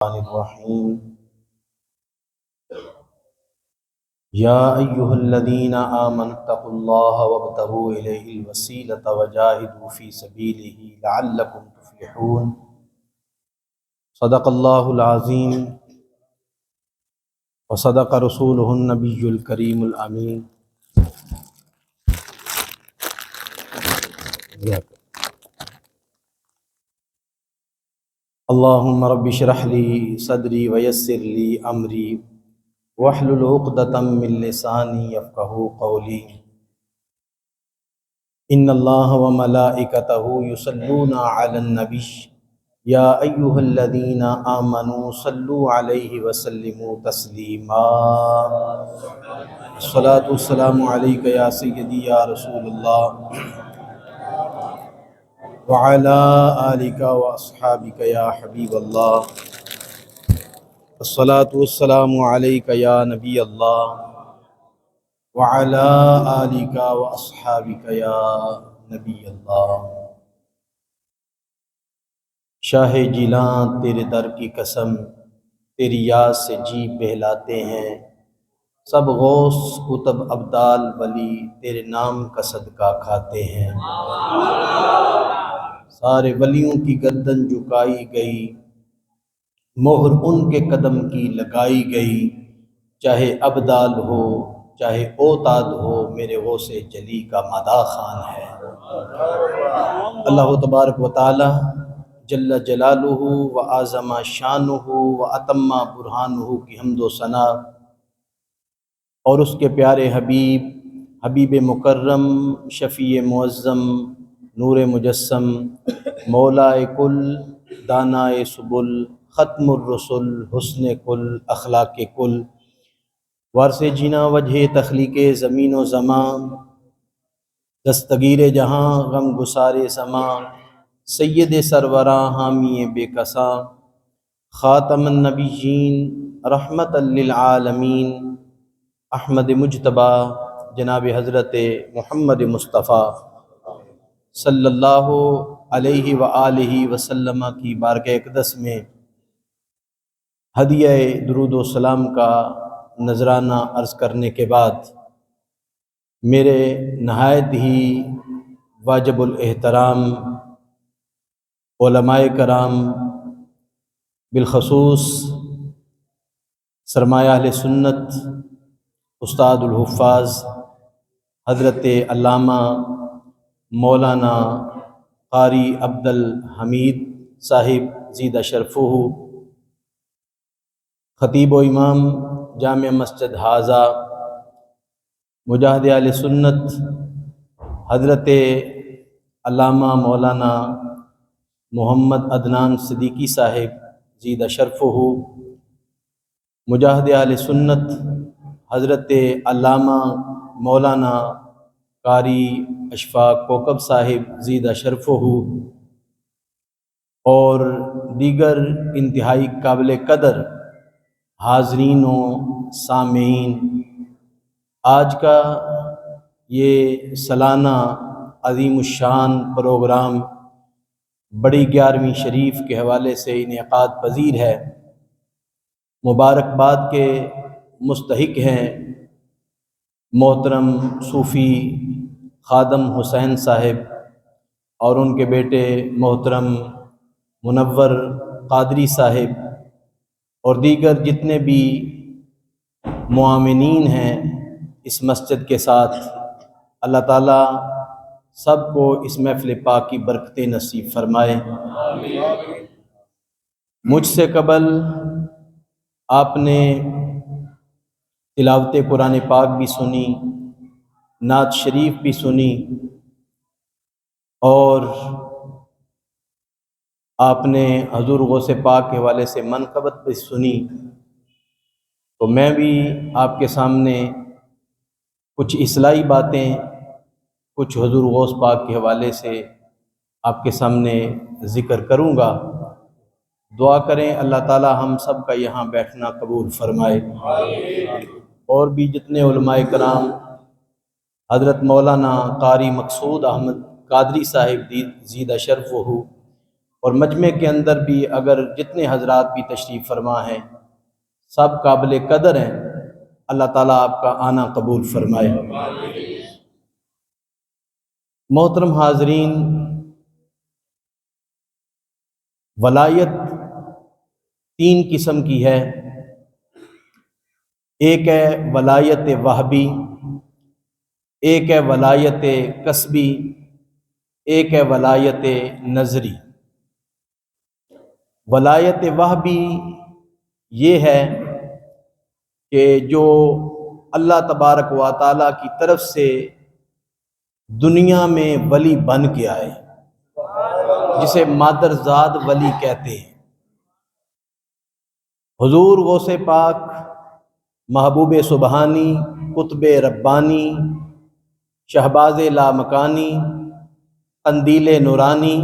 الرحیم یا ایہا الذین آمنوا اتقوا اللہ وابتغوا الیہ الوسیلۃ وجاہدوا فی سبیلہ لعلکم تفلحون۔ صدق اللہ العظیم وصدق رسولہ النبی الکریم الامین۔ اللہم رب اشرح لی صدری ویسر لی امری واحلل عقدۃ من لسانی یفقہوا قولی۔ ان اللہ وملائکتہ یصلون علی النبی یا ایہا الذین آمنوا صلوا علیہ وسلموا تسلیما۔ الصلاۃ والسلام علیک یا سیدی یا رسول اللہ وعلی آلک واصحابک یا حبیب اللہ۔ الصلاۃ والسلام علیک یا نبی اللہ وعلی آلک واصحابک یا نبی اللہ۔ شاہ جیلاں تیرے در کی قسم، تیری یاد سے جی بہلاتے ہیں، سب غوث قطب ابدال ولی تیرے نام کا صدقہ کھاتے ہیں۔ سارے ولیوں کی گردن جھکائی گئی، مہر ان کے قدم کی لگائی گئی، چاہے ابدال ہو چاہے اوتاد ہو، میرے غوث جلی کا مداح خان ہے۔ اللہ تبارک و تعالی جل جلالہ و اعظم شانہ و اتم برہانہ کی حمد و ثنا اور اس کے پیارے حبیب مکرم، شفیع معظم، نور مجسم، مولائے کل، دانائے سبل، ختم الرسل، حسن کل، اخلاق کل، وارث جینا وجہ تخلیق زمین و زمان، دستگیر جہاں غم گسار سماں، سید سروراں حامی بے کساں، خاتم النبیین رحمت للعالمین، احمد مجتبیٰ جناب حضرت محمد مصطفیٰ صلی اللہ علیہ وآلہ وسلم کی بارگاہ اقدس میں ہدیہ درود و سلام کا نذرانہ عرض کرنے کے بعد، میرے نہایت ہی واجب الاحترام علماء کرام، بالخصوص سرمایہ اہل سنت استاد الحفاظ حضرت علامہ مولانا قاری عبدالحمید صاحب زیدہ شرفہ، خطیب و امام جامع مسجد حاضہ، مجاہد اہل سنت حضرت علامہ مولانا محمد عدنان صدیقی صاحب زیدہ شرفہ، مجاہد اہل سنت حضرت علامہ مولانا قاری اشفاق کوکب صاحب زیدہ شرفہ، اور دیگر انتہائی قابل قدر حاضرین و سامعین، آج کا یہ سالانہ عظیم الشان پروگرام بڑی 11ویں شریف کے حوالے سے انعقاد پذیر ہے۔ مبارکباد کے مستحق ہیں محترم صوفی خادم حسین صاحب اور ان کے بیٹے محترم منور قادری صاحب، اور دیگر جتنے بھی معاونین ہیں اس مسجد کے ساتھ۔ اللہ تعالیٰ سب کو اس محفل پاک کی برکتیں نصیب فرمائے۔ مجھ سے قبل آپ نے تلاوت قرآن پاک بھی سنی، نعت شریف بھی سنی، اور آپ نے حضور غوث پاک کے حوالے سے منقبت بھی سنی، تو میں بھی آپ کے سامنے کچھ اصلاحی باتیں، کچھ حضور غوث پاک کے حوالے سے آپ کے سامنے ذکر کروں گا۔ دعا کریں اللہ تعالی ہم سب کا یہاں بیٹھنا قبول فرمائے۔ اور بھی جتنے علماء کرام، حضرت مولانا قاری مقصود احمد قادری صاحب زیدہ شرفہ، اور مجمع کے اندر بھی اگر جتنے حضرات بھی تشریف فرما ہیں سب قابل قدر ہیں، اللہ تعالیٰ آپ کا آنا قبول فرمائے۔ محترم حاضرین، ولایت تین قسم کی ہے۔ ایک ہے ولایت وہبی، ایک ہے ولایت کسبی، ایک ہے ولایت نظری۔ ولایت وہبی یہ ہے کہ جو اللہ تبارک و تعالیٰ کی طرف سے دنیا میں ولی بن کے آئے، جسے مادرزاد ولی کہتے ہیں۔ حضور غوث پاک، محبوب سبحانی، قطب ربانی، شہباز لامکانی، قندیل نورانی،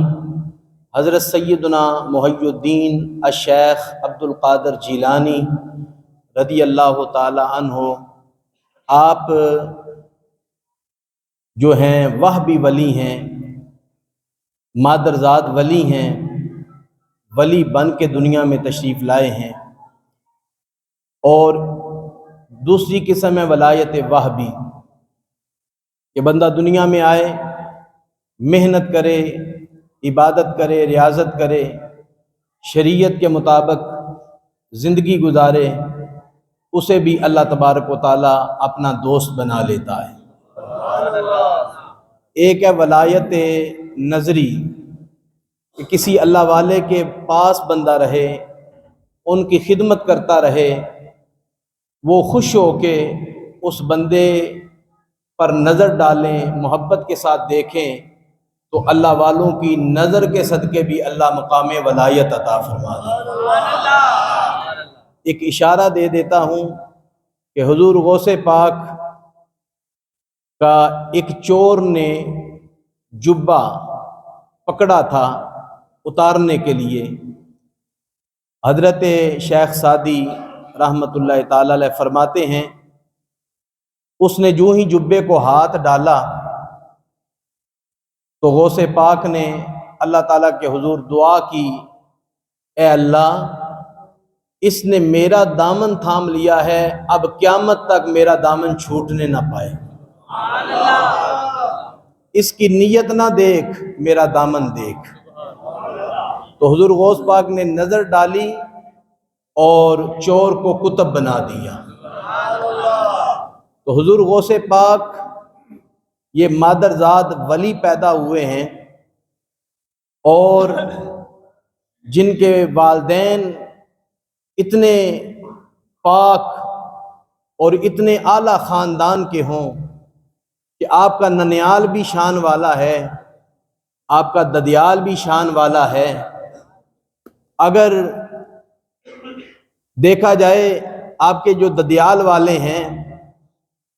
حضرت سیدنا محی الدین الشیخ عبد القادر جیلانی رضی اللہ تعالی عنہ، آپ جو ہیں وہبی ولی ہیں، مادرزاد ولی ہیں، ولی بن کے دنیا میں تشریف لائے ہیں۔ اور دوسری قسم ہے ولایت وہبی، کہ بندہ دنیا میں آئے، محنت کرے، عبادت کرے، ریاضت کرے، شریعت کے مطابق زندگی گزارے، اسے بھی اللہ تبارک و تعالیٰ اپنا دوست بنا لیتا ہے۔ ایک ہے ولایت نظری، کہ کسی اللہ والے کے پاس بندہ رہے، ان کی خدمت کرتا رہے، وہ خوش ہو کے اس بندے پر نظر ڈالیں، محبت کے ساتھ دیکھیں، تو اللہ والوں کی نظر کے صدقے بھی اللہ مقام ولایت عطا فرما دے۔ ایک اشارہ دے دیتا ہوں کہ حضور غوث پاک کا ایک چور نے جبہ پکڑا تھا اتارنے کے لیے۔ حضرت شیخ سعدی رحمۃ اللہ تعالی علیہ فرماتے ہیں، اس نے جو ہی جبے کو ہاتھ ڈالا تو غوث پاک نے اللہ تعالیٰ کے حضور دعا کی، اے اللہ، اس نے میرا دامن تھام لیا ہے، اب قیامت تک میرا دامن چھوٹنے نہ پائے۔ اس کی نیت نہ دیکھ، میرا دامن دیکھ۔ تو حضور غوث پاک نے نظر ڈالی اور چور کو قطب بنا دیا۔ تو حضور غوث پاک یہ مادرزاد ولی پیدا ہوئے ہیں، اور جن کے والدین اتنے پاک اور اتنے اعلیٰ خاندان کے ہوں کہ آپ کا ننیال بھی شان والا ہے، آپ کا ددیال بھی شان والا ہے۔ اگر دیکھا جائے آپ کے جو ددیال والے ہیں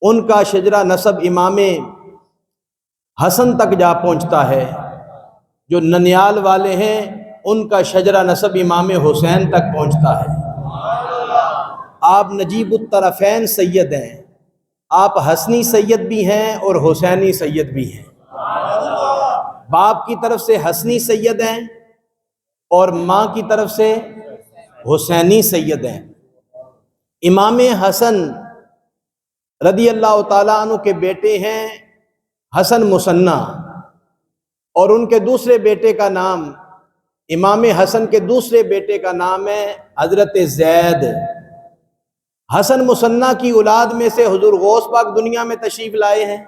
ان کا شجرہ نسب امام حسن تک جا پہنچتا ہے، جو ننیال والے ہیں ان کا شجرہ نسب امام حسین تک پہنچتا ہے۔ آپ نجیب الطرفین سید ہیں، آپ حسنی سید بھی ہیں اور حسینی سید بھی ہیں۔ باپ کی طرف سے حسنی سید ہیں اور ماں کی طرف سے حسینی سید ہیں۔ امام حسن رضی اللہ تعالیٰ عنہ کے بیٹے ہیں حسن مثنی، اور ان کے دوسرے بیٹے کا نام، امام حسن کے دوسرے بیٹے کا نام ہے حضرت زید۔ حسن مثنی کی اولاد میں سے حضور غوث پاک دنیا میں تشریف لائے ہیں،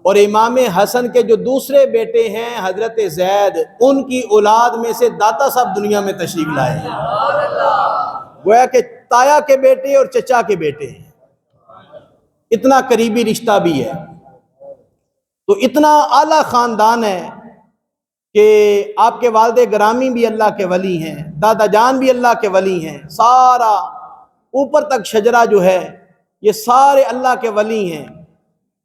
اور امام حسن کے جو دوسرے بیٹے ہیں حضرت زید، ان کی اولاد میں سے داتا صاحب دنیا میں تشریف لائے ہیں۔ گویا کہ تایا کے بیٹے اور چچا کے بیٹے ہیں، اتنا قریبی رشتہ بھی ہے۔ تو اتنا اعلیٰ خاندان ہے کہ آپ کے والد گرامی بھی اللہ کے ولی ہیں، دادا جان بھی اللہ کے ولی ہیں، سارا اوپر تک شجرہ جو ہے یہ سارے اللہ کے ولی ہیں،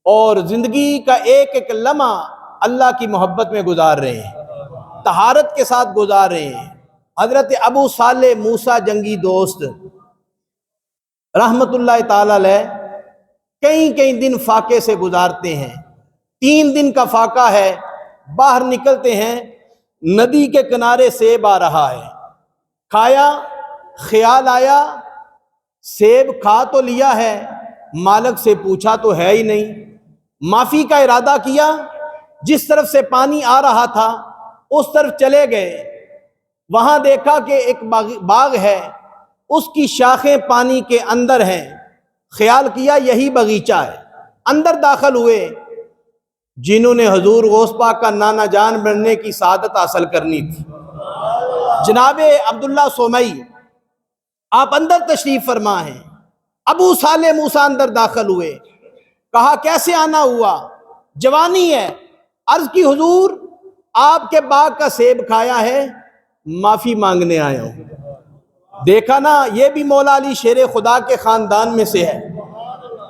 اور زندگی کا ایک ایک لمحہ اللہ کی محبت میں گزار رہے ہیں، طہارت کے ساتھ گزار رہے ہیں۔ حضرت ابو صالح موسیٰ جنگی دوست رحمت اللہ تعالی علیہ کئی دن فاقے سے گزارتے ہیں۔ 3 دن کا فاقہ ہے، باہر نکلتے ہیں، ندی کے کنارے سیب آ رہا ہے، کھایا، خیال آیا سیب کھا تو لیا ہے، مالک سے پوچھا تو ہے ہی نہیں، معافی کا ارادہ کیا، جس طرف سے پانی آ رہا تھا اس طرف چلے گئے، وہاں دیکھا کہ ایک باغ ہے، اس کی شاخیں پانی کے اندر ہیں، خیال کیا یہی باغیچہ ہے، اندر داخل ہوئے، جنہوں نے حضور غوث پاک کا نانا جان بننے کی سعادت حاصل کرنی تھی، جناب عبداللہ سومئی آپ اندر تشریف فرما ہیں، ابو صالح موسیٰ اندر داخل ہوئے، کہا کیسے آنا ہوا؟ جوانی ہے، عرض کی حضور آپ کے باغ کا سیب کھایا ہے، معافی مانگنے آیا ہوں۔ دیکھا نا، یہ بھی مولا علی شیر خدا کے خاندان میں سے ہے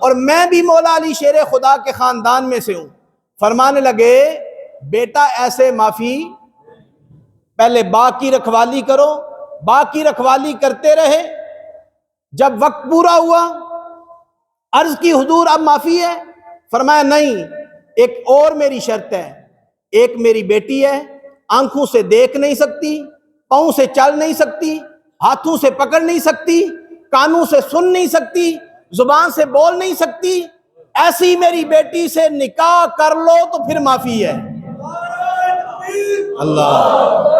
اور میں بھی مولا علی شیر خدا کے خاندان میں سے ہوں۔ فرمانے لگے بیٹا ایسے معافی، پہلے باغ کی رکھوالی کرو، باغ کی رکھوالی کرتے رہے، جب وقت پورا ہوا عرض کی حضور اب معافی ہے؟ فرمایا نہیں، ایک اور میری شرط ہے، ایک میری بیٹی ہے، آنکھوں سے دیکھ نہیں سکتی، پاؤں سے چل نہیں سکتی، ہاتھوں سے پکڑ نہیں سکتی، کانوں سے سن نہیں سکتی، زبان سے بول نہیں سکتی، ایسی میری بیٹی سے نکاح کر لو تو پھر معافی ہے۔ اللہ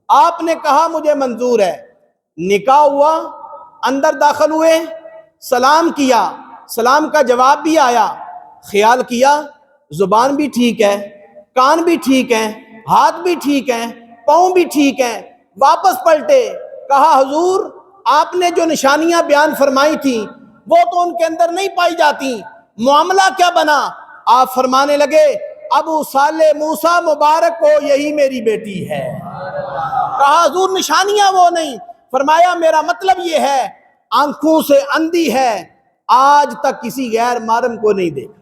آپ نے کہا مجھے منظور ہے، نکاح ہوا، اندر داخل ہوئے، سلام کیا، سلام کا جواب بھی آیا، خیال کیا زبان بھی ٹھیک ہے، کان بھی ٹھیک ہیں، ہاتھ بھی ٹھیک ہیں، پاؤں بھی ٹھیک ہیں، واپس پلٹے، کہا حضور آپ نے جو نشانیاں بیان فرمائی تھیں وہ تو ان کے اندر نہیں پائی جاتی، معاملہ کیا بنا؟ آپ فرمانے لگے ابو صالح موسیٰ مبارک ہو، یہی میری بیٹی ہے۔ کہا حضور نشانیاں وہ نہیں، فرمایا میرا مطلب یہ ہے آنکھوں سے اندھی ہے، آج تک کسی غیر محرم کو نہیں دیکھا،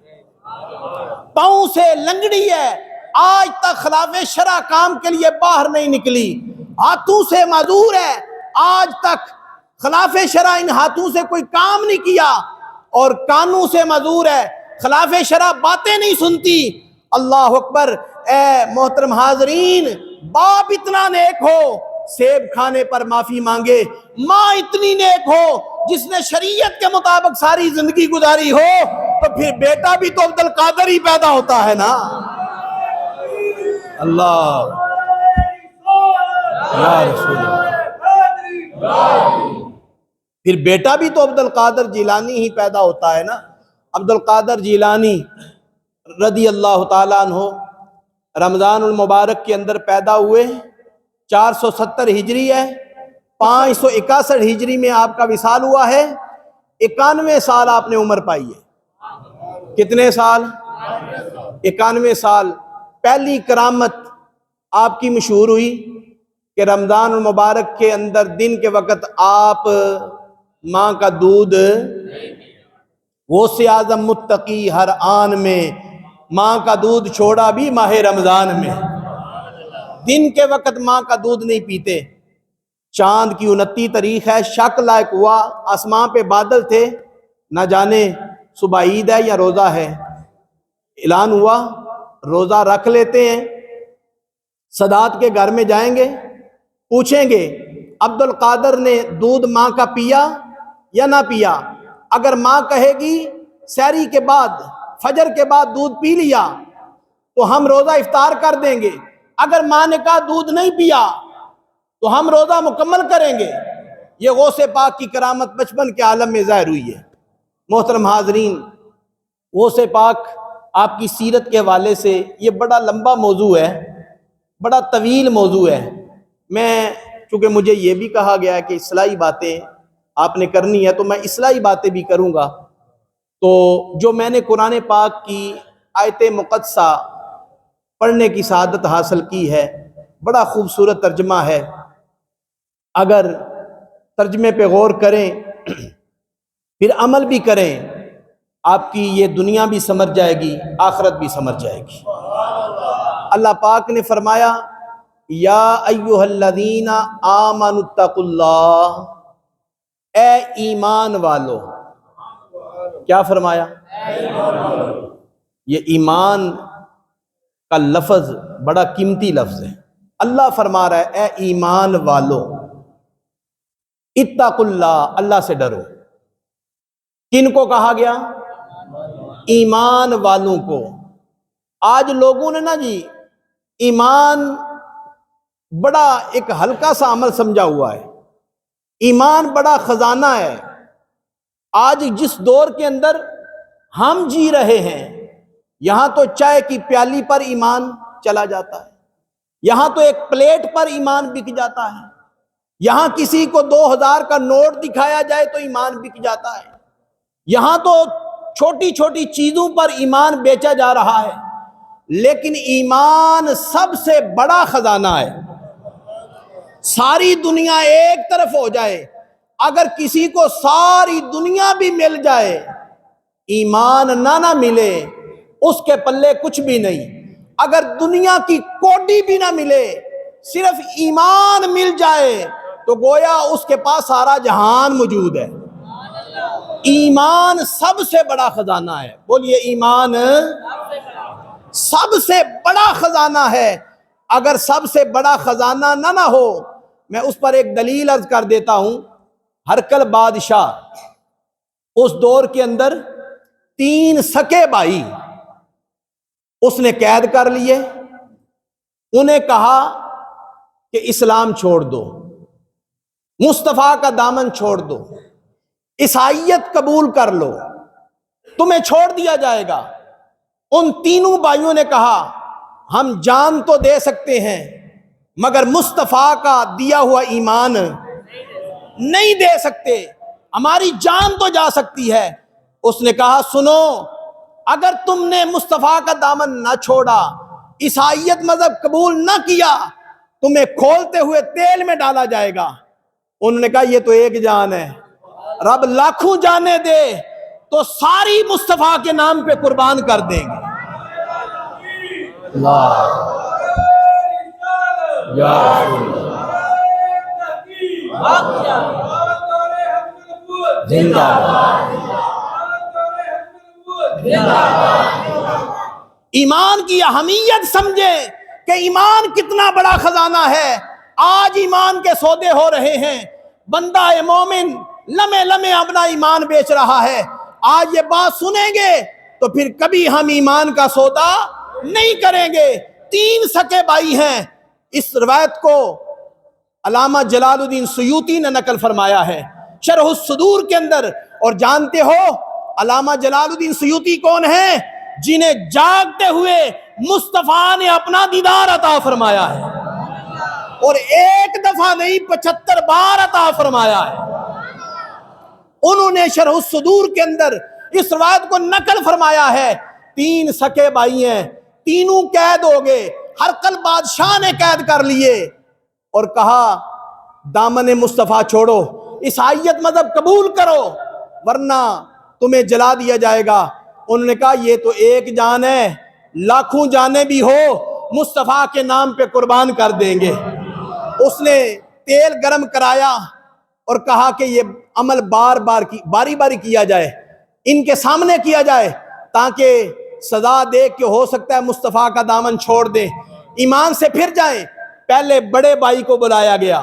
پاؤں سے لنگڑی ہے، آج تک خلاف شرع کام کے لیے باہر نہیں نکلی، ہاتھوں سے معذور ہے، آج تک خلاف شرع ان ہاتھوں سے کوئی کام نہیں کیا، اور کانوں سے معذور ہے، خلاف شرع باتیں نہیں سنتی۔ اللہ اکبر۔ اے محترم حاضرین، باپ اتنا نیک ہو سیب کھانے پر معافی مانگے، ماں اتنی نیک ہو جس نے شریعت کے مطابق ساری زندگی گزاری ہو، تو پھر بیٹا بھی تو عبد القادر ہی پیدا ہوتا ہے نا۔ اللہ یا رسول اللہ، پھر بیٹا بھی تو عبد القادر جیلانی ہی پیدا ہوتا ہے نا۔ عبد القادر جیلانی رضی اللہ تعالیٰ عنہ رمضان المبارک کے اندر پیدا ہوئے، 470 ہجری ہے، 561 ہجری میں آپ کا وصال ہوا ہے، 91 سال آپ نے عمر پائی ہے۔ کتنے سال؟ 91 سال۔ پہلی کرامت آپ کی مشہور ہوئی کہ رمضان المبارک کے اندر دن کے وقت آپ ماں کا دودھ، وہ سے اعظم متقی ہر آن میں، ماں کا دودھ چھوڑا بھی ماہ رمضان میں، دن کے وقت ماں کا دودھ نہیں پیتے۔ چاند کی 29 تاریخ ہے، شک لائق ہوا، آسمان پہ بادل تھے، نہ جانے صبح عید ہے یا روزہ ہے، اعلان ہوا روزہ رکھ لیتے ہیں، سادات کے گھر میں جائیں گے، پوچھیں گے عبد القادر نے دودھ ماں کا پیا یا نہ پیا؟ اگر ماں کہے گی سحری کے بعد، فجر کے بعد دودھ پی لیا تو ہم روزہ افطار کر دیں گے، اگر ماں نے کہا دودھ نہیں پیا تو ہم روزہ مکمل کریں گے۔ یہ غوث پاک کی کرامت بچپن کے عالم میں ظاہر ہوئی ہے۔ محترم حاضرین، غوث پاک آپ کی سیرت کے حوالے سے یہ بڑا لمبا موضوع ہے، بڑا طویل موضوع ہے۔ میں چونکہ مجھے یہ بھی کہا گیا ہے کہ اصلاحی باتیں آپ نے کرنی ہے تو میں اصلاحی باتیں بھی کروں گا۔ تو جو میں نے قرآن پاک کی آیت مقدسہ پڑھنے کی سعادت حاصل کی ہے، بڑا خوبصورت ترجمہ ہے، اگر ترجمے پہ غور کریں پھر عمل بھی کریں، آپ کی یہ دنیا بھی سمجھ جائے گی، آخرت بھی سمجھ جائے گی۔ اللہ پاک نے فرمایا یا ایھا الذین آمنوا اتقوا اللہ، اے ایمان والو، کیا فرمایا؟ یہ ایمان کا لفظ بڑا قیمتی لفظ ہے۔ اللہ فرما رہا ہے اے ایمان والو اتقوا اللہ، اللہ سے ڈرو۔ کن کو کہا گیا؟ ایمان والوں کو۔ آج لوگوں نے نا جی ایمان بڑا ایک ہلکا سا عمل سمجھا ہوا ہے، ایمان بڑا خزانہ ہے۔ آج جس دور کے اندر ہم جی رہے ہیں، یہاں تو چائے کی پیالی پر ایمان چلا جاتا ہے، یہاں تو ایک پلیٹ پر ایمان بک جاتا ہے، یہاں کسی کو 2000 کا نوٹ دکھایا جائے تو ایمان بک جاتا ہے، یہاں تو چھوٹی چھوٹی چیزوں پر ایمان بیچا جا رہا ہے۔ لیکن ایمان سب سے بڑا خزانہ ہے۔ ساری دنیا ایک طرف ہو جائے، اگر کسی کو ساری دنیا بھی مل جائے، ایمان نہ ملے، اس کے پلے کچھ بھی نہیں۔ اگر دنیا کی کوٹی بھی نہ ملے، صرف ایمان مل جائے تو گویا اس کے پاس سارا جہان موجود ہے۔ ایمان سب سے بڑا خزانہ ہے۔ بولیے ایمان سب سے بڑا خزانہ ہے۔ اگر سب سے بڑا خزانہ نہ ہو، میں اس پر ایک دلیل عرض کر دیتا ہوں۔ ہرقل بادشاہ اس دور کے اندر 3 سکے بھائی اس نے قید کر لیے، انہیں کہا کہ اسلام چھوڑ دو، مصطفیٰ کا دامن چھوڑ دو، عیسائیت قبول کر لو، تمہیں چھوڑ دیا جائے گا۔ ان تینوں بھائیوں نے کہا ہم جان تو دے سکتے ہیں مگر مصطفیٰ کا دیا ہوا ایمان نہیں دے سکتے، ہماری جان تو جا سکتی ہے۔ اس نے کہا سنو، اگر تم نے مصطفیٰ کا دامن نہ چھوڑا، عیسائیت مذہب قبول نہ کیا، تمہیں کھولتے ہوئے تیل میں ڈالا جائے گا۔ انہوں نے کہا یہ تو ایک جان ہے، رب لاکھوں جانے دے تو ساری مصطفیٰ کے نام پہ قربان کر دیں گے۔ اللہ یا رسول زندہ ایمان کی اہمیت سمجھیں کہ ایمان کتنا بڑا خزانہ ہے۔ آج ایمان کے سودے ہو رہے ہیں، بندہ مومن لمحے لمحے اپنا ایمان بیچ رہا ہے۔ آج یہ بات سنیں گے تو پھر کبھی ہم ایمان کا سودا نہیں کریں گے۔ 3 سکے بھائی ہیں، اس روایت کو علامہ جلال الدین سیوطی نے نقل فرمایا ہے شرح الصدور کے اندر۔ اور جانتے ہو علامہ جلال الدین سیوطی کون ہیں؟ جنہیں جاگتے ہوئے مصطفیٰ نے اپنا دیدار عطا فرمایا ہے، اور ایک دفعہ نہیں 75 بار عطا فرمایا ہے۔ انہوں نے شرح الصدور کے اندر اس روایت کو نقل فرمایا ہے۔ 3 سکے بھائی ہیں، تینوں قید ہو گئے، ہرقل بادشاہ نے قید کر لیے اور کہا دامن مصطفیٰ چھوڑو، عیسائیت مذہب قبول کرو ورنہ تمہیں جلا دیا جائے گا۔ انہوں نے کہا یہ تو ایک جان ہے، لاکھوں جانیں بھی ہو مصطفیٰ کے نام پہ قربان کر دیں گے۔ اس نے تیل گرم کرایا اور کہا کہ یہ عمل باری باری کیا جائے، ان کے سامنے کیا جائے تاکہ سزا دے کہ ہو سکتا ہے مصطفیٰ کا دامن چھوڑ دیں، ایمان سے پھر جائیں۔ پہلے بڑے بھائی کو بلایا گیا،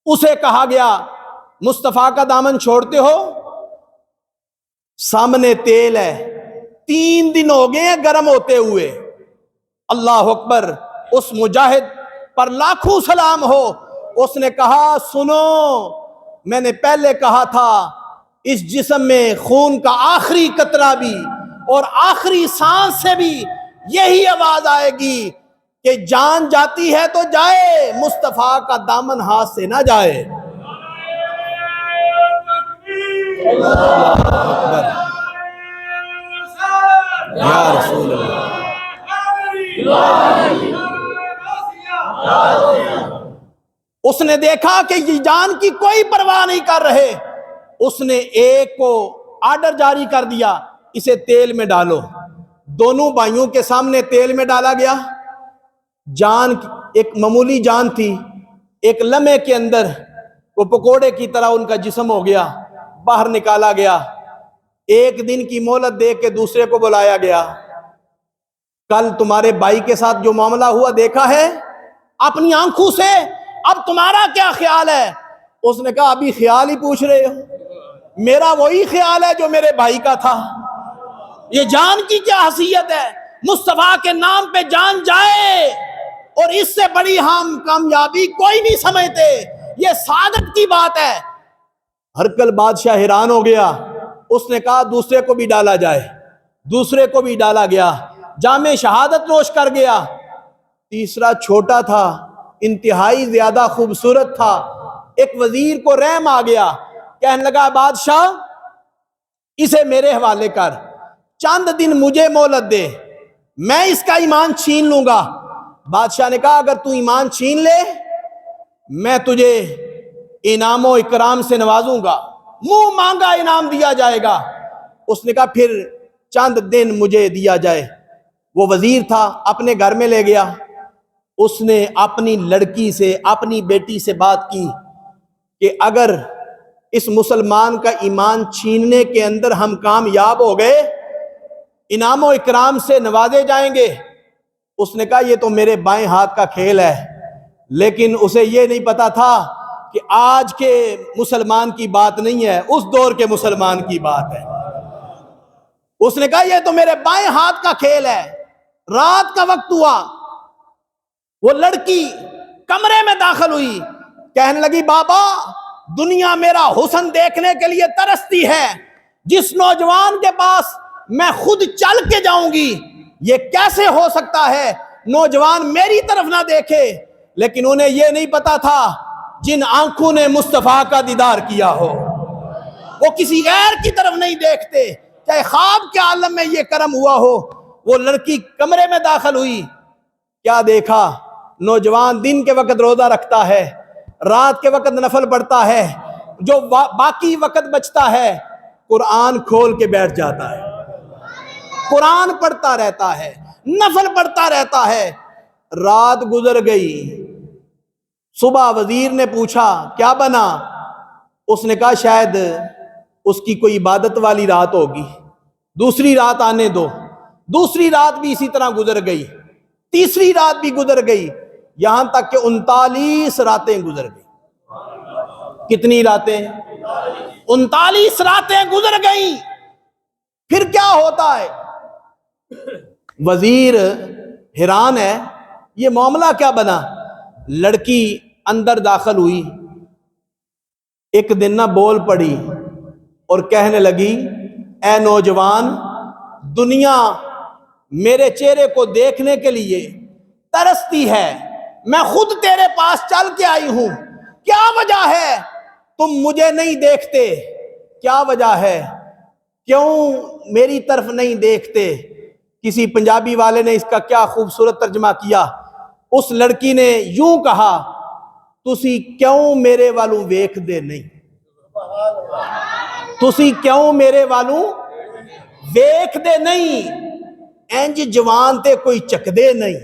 اسے کہا گیا مصطفیٰ کا دامن چھوڑتے ہو؟ سامنے تیل ہے، 3 دن ہو گئے ہیں گرم ہوتے ہوئے۔ اللہ اکبر، اس مجاہد پر لاکھوں سلام ہو۔ اس نے کہا سنو، میں نے پہلے کہا تھا اس جسم میں خون کا آخری قطرہ بھی اور آخری سانس سے بھی یہی آواز آئے گی کہ جان جاتی ہے تو جائے، مصطفیٰ کا دامن ہاتھ سے نہ جائے۔ اللہ اکبر یا رسول اللہ۔ اس نے دیکھا کہ یہ جان کی کوئی پرواہ نہیں کر رہے، اس نے ایک کو آرڈر جاری کر دیا اسے تیل میں ڈالو۔ دونوں بھائیوں کے سامنے تیل میں ڈالا گیا۔ جان ایک معمولی جان تھی، ایک لمحے کے اندر وہ پکوڑے کی طرح ان کا جسم ہو گیا، باہر نکالا گیا۔ ایک دن کی مہلت دے کے دوسرے کو بلایا گیا، کل تمہارے بھائی کے ساتھ جو معاملہ ہوا دیکھا ہے اپنی آنکھوں سے، اب تمہارا کیا خیال ہے؟ اس نے کہا ابھی خیال ہی پوچھ رہے ہو، میرا وہی خیال ہے جو میرے بھائی کا تھا۔ یہ جان کی کیا حیثیت ہے؟ مصطفیٰ کے نام پہ جان جائے اور اس سے بڑی ہم کامیابی کوئی نہیں سمجھتے، یہ سعادت کی بات ہے۔ ہرقل بادشاہ حیران ہو گیا، اس نے کہا دوسرے کو بھی ڈالا جائے، دوسرے کو بھی ڈالا گیا، جامِ شہادت نوش کر گیا۔ تیسرا چھوٹا تھا، انتہائی زیادہ خوبصورت تھا، ایک وزیر کو رحم آ گیا، کہنے لگا بادشاہ اسے میرے حوالے کر، چند دن مجھے مہلت دے، میں اس کا ایمان چھین لوں گا۔ بادشاہ نے کہا اگر تو ایمان چھین لے میں تجھے انعام و اکرام سے نوازوں گا، منہ مانگا انعام دیا جائے گا۔ اس نے کہا پھر چند دن مجھے دیا جائے۔ وہ وزیر تھا، اپنے گھر میں لے گیا، اس نے اپنی لڑکی سے، اپنی بیٹی سے بات کی کہ اگر اس مسلمان کا ایمان چھیننے کے اندر ہم کامیاب ہو گئے انعام و اکرام سے نوازے جائیں گے۔ اس نے کہا یہ تو میرے بائیں ہاتھ کا کھیل ہے، لیکن اسے یہ نہیں پتا تھا کہ آج کے مسلمان کی بات نہیں ہے، اس دور کے مسلمان کی بات ہے۔ اس نے کہا یہ تو میرے بائیں ہاتھ کا کھیل ہے۔ رات کا وقت ہوا، وہ لڑکی کمرے میں داخل ہوئی، کہنے لگی بابا دنیا میرا حسن دیکھنے کے لیے ترستی ہے، جس نوجوان کے پاس میں خود چل کے جاؤں گی یہ کیسے ہو سکتا ہے نوجوان میری طرف نہ دیکھے؟ لیکن انہیں یہ نہیں پتا تھا جن آنکھوں نے مصطفیٰ کا دیدار کیا ہو وہ کسی غیر کی طرف نہیں دیکھتے، چاہے خواب کے عالم میں یہ کرم ہوا ہو۔ وہ لڑکی کمرے میں داخل ہوئی، کیا دیکھا؟ نوجوان دن کے وقت روزہ رکھتا ہے، رات کے وقت نفل پڑھتا ہے، جو باقی وقت بچتا ہے قرآن کھول کے بیٹھ جاتا ہے، قرآن پڑھتا رہتا ہے، نفل پڑھتا رہتا ہے۔ رات گزر گئی، صبح وزیر نے پوچھا کیا بنا؟ اس نے کہا شاید اس کی کوئی عبادت والی رات ہوگی، دوسری رات آنے دو۔ دوسری رات بھی اسی طرح گزر گئی، تیسری رات بھی گزر گئی، یہاں تک کہ 39 راتیں گزر گئی۔ کتنی راتیں؟ 39 راتیں گزر گئیں۔ پھر کیا ہوتا ہے؟ وزیر حیران ہے، یہ معاملہ کیا بنا؟ لڑکی اندر داخل ہوئی، ایک دن نہ بول پڑی اور کہنے لگی اے نوجوان، دنیا میرے چہرے کو دیکھنے کے لیے ترستی ہے، میں خود تیرے پاس چل کے آئی ہوں، کیا وجہ ہے تم مجھے نہیں دیکھتے؟ کیا وجہ ہے؟ کیوں میری طرف نہیں دیکھتے؟ کسی پنجابی والے نے اس کا کیا خوبصورت ترجمہ کیا، اس لڑکی نے یوں کہا تسی کیوں میرے والوں ویکھ دے نہیں، تسی کیوں میرے والوں ویکھ دے نہیں، انج جوان تے کوئی چک دے نہیں،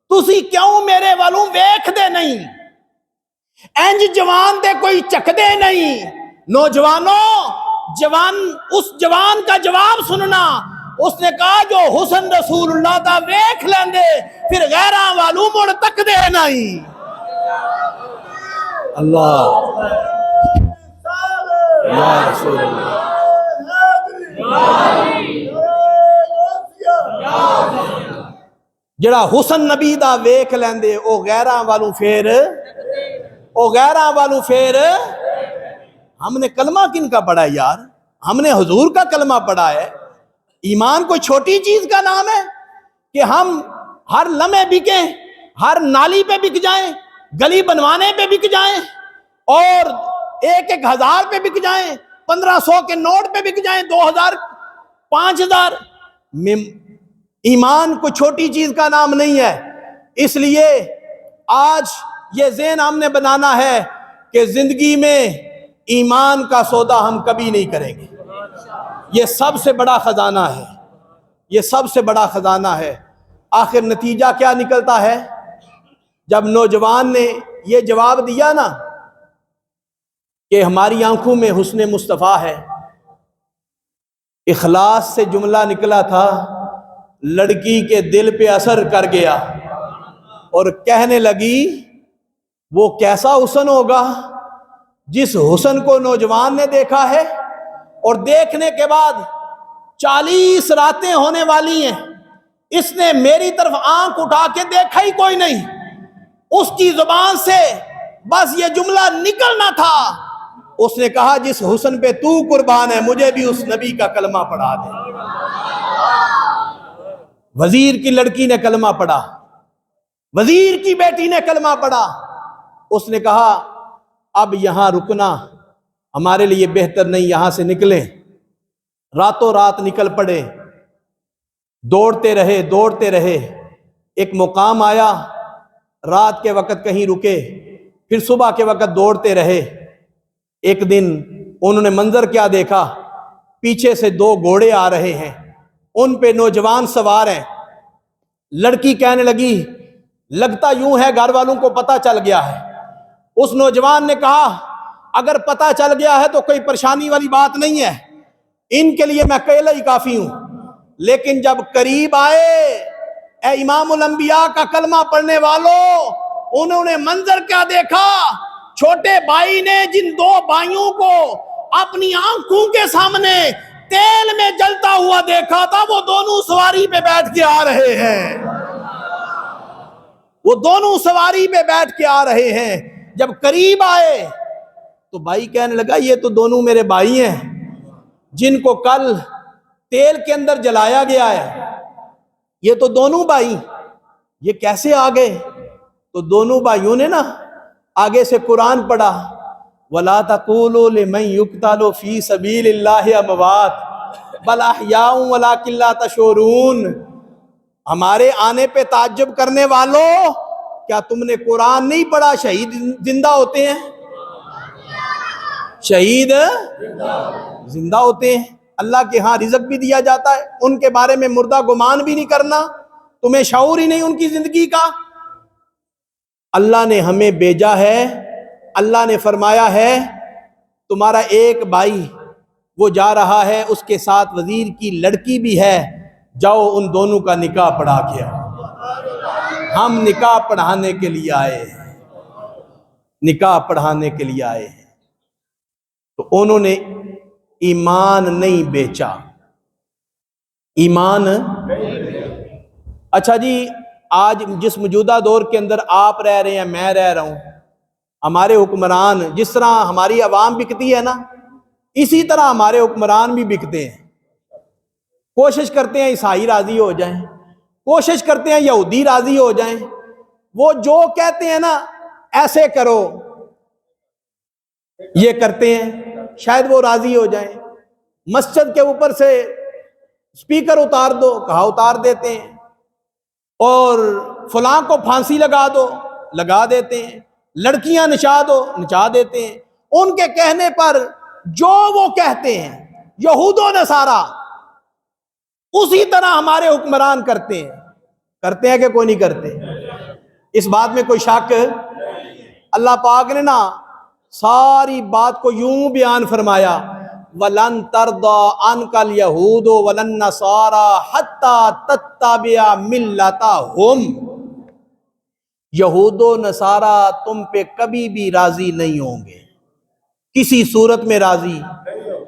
تسی کیوں میرے والوں ویکھ دے نہیں، انج جوان تے کوئی چک دے نہیں۔ نوجوانوں، جوان اس جوان کا جواب سننا، اس نے کہا جو حسن رسول اللہ دا ویکھ لیندے پھر غیراں والوں مڑ تک دے نہیں۔ اللہ یا رسول اللہ، جڑا حسن نبی دا ویکھ لیندے او غیراں والوں پھر ہم نے کلمہ کن کا پڑھا ہے یار؟ ہم نے حضور کا کلمہ پڑھا ہے۔ ایمان کوئی چھوٹی چیز کا نام ہے کہ ہم ہر لمحے بکیں، ہر نالی پہ بک جائیں، گلی بنوانے پہ بک جائیں، اور 1,000 پہ بک جائیں، 1500 کے نوٹ پہ بک جائیں، 2000 5000 میں؟ ایمان کوئی چھوٹی چیز کا نام نہیں ہے۔ اس لیے آج یہ ذہن ہم نے بنانا ہے کہ زندگی میں ایمان کا سودا ہم کبھی نہیں کریں گے۔ یہ سب سے بڑا خزانہ ہے، یہ سب سے بڑا خزانہ ہے۔ آخر نتیجہ کیا نکلتا ہے؟ جب نوجوان نے یہ جواب دیا نا کہ ہماری آنکھوں میں حسن مصطفیٰ ہے، اخلاص سے جملہ نکلا تھا، لڑکی کے دل پہ اثر کر گیا اور کہنے لگی وہ کیسا حسن ہوگا جس حسن کو نوجوان نے دیکھا ہے اور دیکھنے کے بعد 40 راتیں ہونے والی ہیں، اس نے میری طرف آنکھ اٹھا کے دیکھا ہی کوئی نہیں۔ اس کی زبان سے بس یہ جملہ نکلنا تھا، اس نے کہا جس حسن پہ تو قربان ہے مجھے بھی اس نبی کا کلمہ پڑھا دے۔ وزیر کی لڑکی نے کلمہ پڑھا، وزیر کی بیٹی نے کلمہ پڑھا۔ اس نے کہا اب یہاں رکنا ہمارے لیے بہتر نہیں، یہاں سے نکلیں۔ راتوں رات نکل پڑے، دوڑتے رہے، ایک مقام آیا، رات کے وقت کہیں رکے، پھر صبح کے وقت دوڑتے رہے۔ ایک دن انہوں نے منظر کیا دیکھا، پیچھے سے 2 گھوڑے آ رہے ہیں، ان پہ نوجوان سوار ہیں۔ لڑکی کہنے لگی لگتا یوں ہے گھر والوں کو پتہ چل گیا ہے۔ اس نوجوان نے کہا اگر پتہ چل گیا ہے تو کوئی پریشانی والی بات نہیں ہے، ان کے لیے میں اکیلا ہی کافی ہوں۔ لیکن جب قریب آئے، اے امام الانبیاء کا کلمہ پڑھنے والوں، انہوں نے منظر کیا دیکھا، چھوٹے بھائی نے جن 2 بھائیوں کو اپنی آنکھوں کے سامنے تیل میں جلتا ہوا دیکھا تھا، وہ دونوں سواری پہ بیٹھ کے آ رہے ہیں، وہ دونوں سواری پہ بیٹھ کے آ رہے ہیں۔ جب قریب آئے تو بھائی کہنے لگا یہ تو دونوں میرے بھائی ہیں جن کو کل تیل کے اندر جلایا گیا ہے، یہ تو دونوں بھائی، یہ کیسے آ گئے؟ تو دونوں بھائیوں نے نا آگے سے قرآن پڑھا، وَلَا تَقُولُوا لِمَنْ يُقْتَلُ فِي سَبِيلِ اللَّهِ أَمْوَاتٌ بَلْ أَحْيَاءٌ وَلَكِنْ لَا تَشْعُرُونَ۔ ہمارے آنے پہ تعجب کرنے والوں، کیا تم نے قرآن نہیں پڑھا؟ شہید زندہ ہوتے ہیں، شہید زندہ ہوتے ہیں، اللہ کے ہاں رزق بھی دیا جاتا ہے، ان کے بارے میں مردہ گمان بھی نہیں کرنا، تمہیں شعور ہی نہیں ان کی زندگی کا۔ اللہ نے ہمیں بھیجا ہے، اللہ نے فرمایا ہے تمہارا ایک بھائی وہ جا رہا ہے، اس کے ساتھ وزیر کی لڑکی بھی ہے، جاؤ ان دونوں کا نکاح پڑھا کے آؤ۔ ہم نکاح پڑھانے کے لیے آئے ہیں، نکاح پڑھانے کے لیے آئے ہیں۔ تو انہوں نے ایمان نہیں بیچا، ایمان۔ اچھا جی، آج جس موجودہ دور کے اندر آپ رہ رہے ہیں، میں رہ رہا ہوں، ہمارے حکمران جس طرح ہماری عوام بکتی ہے نا، اسی طرح ہمارے حکمران بھی بکتے ہیں۔ کوشش کرتے ہیں عیسائی راضی ہو جائیں، کوشش کرتے ہیں یہودی راضی ہو جائیں، وہ جو کہتے ہیں نا ایسے کرو، یہ کرتے ہیں، شاید وہ راضی ہو جائیں۔ مسجد کے اوپر سے سپیکر اتار دو، کہا اتار دیتے ہیں، اور فلاں کو پھانسی لگا دو، لگا دیتے ہیں، لڑکیاں نچا دو، نچا دیتے ہیں۔ ان کے کہنے پر جو وہ کہتے ہیں یہود و نصارہ، اسی طرح ہمارے حکمران کرتے ہیں کہ کوئی نہیں کرتے؟ اس بات میں کوئی شک؟ اللہ پاک نے نا ساری بات کو یوں بیان فرمایا، وَلَن تَرْضَىٰ عَنْكَ الْيَهُودُ وَلَا النَّصَارَىٰ حَتَّىٰ تَتَّبِعَ مِلَّتَهُمْ۔ یہود و نصارہ تم پہ کبھی بھی راضی نہیں ہوں گے، کسی صورت میں راضی،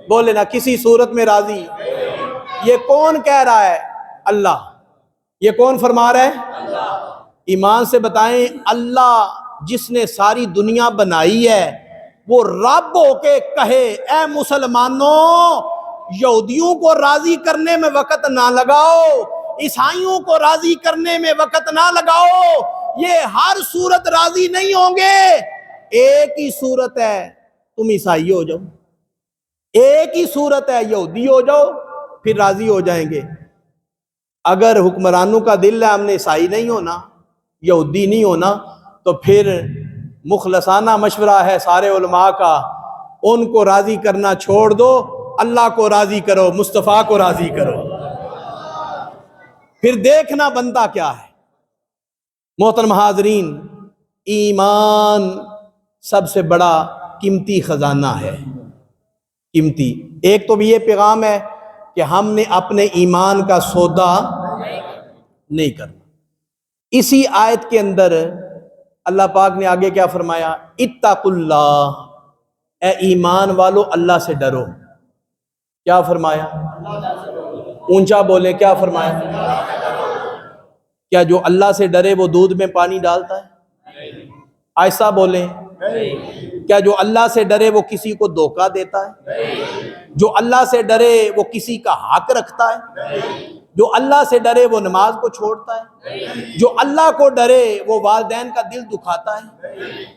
بولے نا کسی صورت میں راضی۔ یہ کون کہہ رہا ہے؟ اللہ۔ یہ کون فرما رہا ہے؟ ایمان سے بتائیں، اللہ جس نے ساری دنیا بنائی ہے وہ رب ہو کے کہے اے مسلمانوں یہودیوں کو راضی کرنے میں وقت نہ لگاؤ، عیسائیوں کو راضی کرنے میں وقت نہ لگاؤ، یہ ہر صورت راضی نہیں ہوں گے۔ ایک ہی صورت ہے، تم عیسائی ہو جاؤ، ایک ہی صورت ہے یہودی ہو جاؤ، پھر راضی ہو جائیں گے۔ اگر حکمرانوں کا دل ہے ہم نے عیسائی نہیں ہونا، یہودی نہیں ہونا، تو پھر مخلصانہ مشورہ ہے سارے علماء کا، ان کو راضی کرنا چھوڑ دو، اللہ کو راضی کرو، مصطفیٰ کو راضی کرو، پھر دیکھنا بنتا کیا ہے۔ محترم حاضرین، ایمان سب سے بڑا قیمتی خزانہ ہے، قیمتی۔ ایک تو بھی یہ پیغام ہے کہ ہم نے اپنے ایمان کا سودا نہیں کرنا۔ اسی آیت کے اندر اللہ پاک نے آگے کیا فرمایا؟ اتقوا اللہ، اے ایمان والو اللہ سے ڈرو۔ کیا فرمایا؟ اونچا بولے، کیا فرمایا؟ کیا جو اللہ سے ڈرے وہ دودھ میں پانی ڈالتا ہے؟ ایسا بولیں۔ کیا جو اللہ سے ڈرے وہ کسی کو دھوکہ دیتا ہے؟ جو اللہ سے ڈرے وہ کسی کا حق رکھتا ہے؟ جو اللہ سے ڈرے وہ نماز کو چھوڑتا ہے؟ جو اللہ کو ڈرے وہ والدین کا دل دکھاتا ہے؟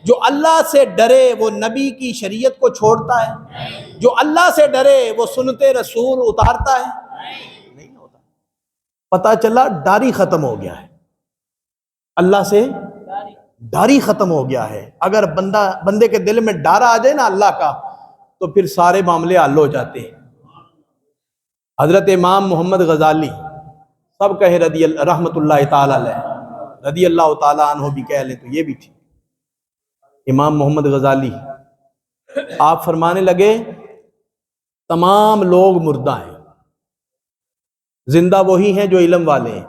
جو اللہ سے ڈرے وہ نبی کی شریعت کو چھوڑتا ہے؟ جو اللہ سے ڈرے وہ سنت رسول اتارتا ہے؟ نہیں ہوتا۔ پتہ چلا ڈر ہی ختم ہو گیا ہے، اللہ سے ڈر ہی ختم ہو گیا ہے۔ اگر بندے کے دل میں ڈر آ جائے نا اللہ کا، تو پھر سارے معاملے حل ہو جاتے ہیں۔ حضرت امام محمد غزالی، سب کہے رحمت اللہ تعالی علیہ، رضی اللہ تعالیٰ عنہ بھی کہہ لیں تو یہ بھی ٹھیک۔ امام محمد غزالی آپ فرمانے لگے تمام لوگ مردہ ہیں، زندہ وہی ہیں جو علم والے ہیں۔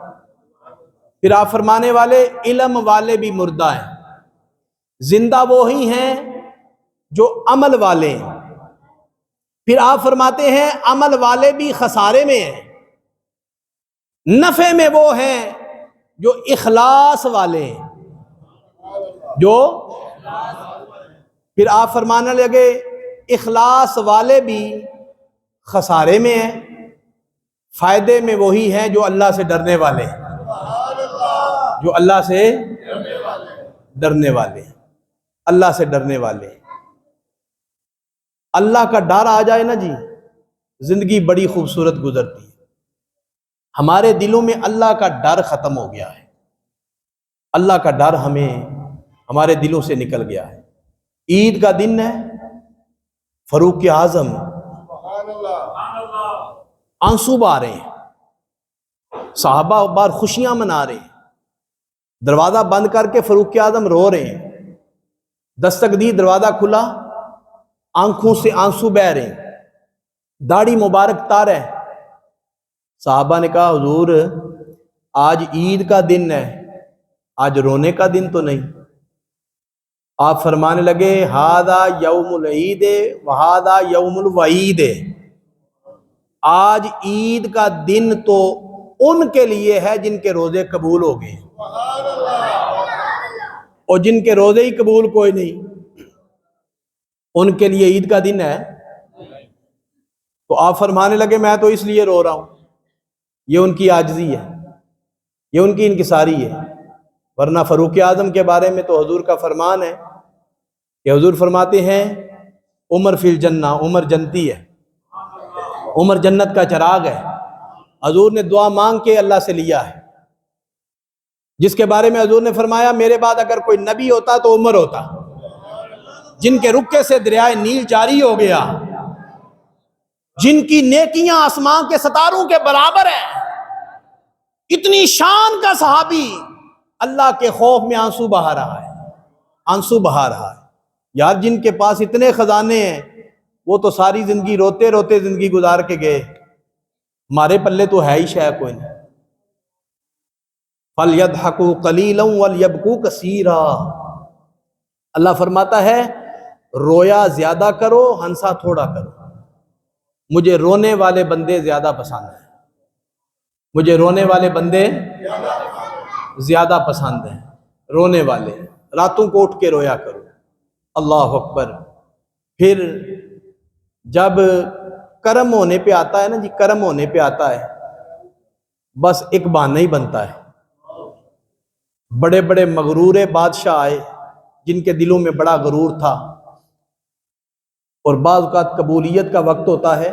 پھر آپ فرمانے والے علم والے بھی مردہ ہیں، زندہ وہی ہیں جو عمل والے ہیں۔ پھر آپ فرماتے ہیں عمل والے بھی خسارے میں ہیں، نفع میں وہ ہیں جو اخلاص والے ہیں، جو پھر آپ فرمانے لگے اخلاص والے بھی خسارے میں ہیں، فائدے میں وہی ہیں جو اللہ سے ڈرنے والے ہیں، جو اللہ سے ڈرنے والے ہیں، اللہ سے ڈرنے والے ہیں۔ اللہ کا ڈر آ جائے نا جی، زندگی بڑی خوبصورت گزرتی ہے۔ ہمارے دلوں میں اللہ کا ڈر ختم ہو گیا ہے، اللہ کا ڈر ہمارے دلوں سے نکل گیا ہے۔ عید کا دن ہے، فاروق اعظم آنسو بہا رہے ہیں، صحابہ بار خوشیاں منا رہے ہیں، دروازہ بند کر کے فاروق اعظم رو رہے ہیں، دستک دی، دروازہ کھلا، آنکھوں سے آنسو بہہ رہے ہیں، داڑھی مبارک تار ہے۔ صحابہ نے کہا حضور آج عید کا دن ہے، آج رونے کا دن تو نہیں۔ آپ فرمانے لگے ھذا یوم العید وھذا یوم الوعید، آج عید کا دن تو ان کے لیے ہے جن کے روزے قبول ہو گئے، اور جن کے روزے ہی قبول کوئی نہیں، ان کے لیے عید کا دن ہے۔ تو آپ فرمانے لگے میں تو اس لیے رو رہا ہوں، یہ ان کی عاجزی ہے، یہ ان کی انکساری ہے، ورنہ فاروق اعظم کے بارے میں تو حضور کا فرمان ہے کہ حضور فرماتے ہیں عمر فی الجنہ، عمر جنتی ہے، عمر جنت کا چراغ ہے۔ حضور نے دعا مانگ کے اللہ سے لیا ہے، جس کے بارے میں حضور نے فرمایا میرے بعد اگر کوئی نبی ہوتا تو عمر ہوتا، جن کے رکے سے دریائے نیل جاری ہو گیا، جن کی نیکیاں آسمان کے ستاروں کے برابر ہیں، اتنی شان کا صحابی اللہ کے خوف میں آنسو بہا رہا ہے، آنسو بہا رہا ہے۔ یار جن کے پاس اتنے خزانے ہیں وہ تو ساری زندگی روتے روتے زندگی گزار کے گئے، ہمارے پلے تو ہے ہی شے کوئی نہیں۔ فَلْيَضْحَكُوا قَلِيلًا وَلْيَبْكُوا كَثِيرًا، اللہ فرماتا ہے رویا زیادہ کرو، ہنسا تھوڑا کرو۔ مجھے رونے والے بندے زیادہ پسند ہیں، مجھے رونے والے بندے زیادہ پسند ہیں، رونے والے، راتوں کو اٹھ کے رویا کرو۔ اللہ اکبر۔ پھر جب کرم ہونے پہ آتا ہے نا جی، کرم ہونے پہ آتا ہے، بس ایک بہانہ ہی بنتا ہے۔ بڑے بڑے مغرور بادشاہ آئے جن کے دلوں میں بڑا غرور تھا، اور بعض اوقات قبولیت کا وقت ہوتا ہے،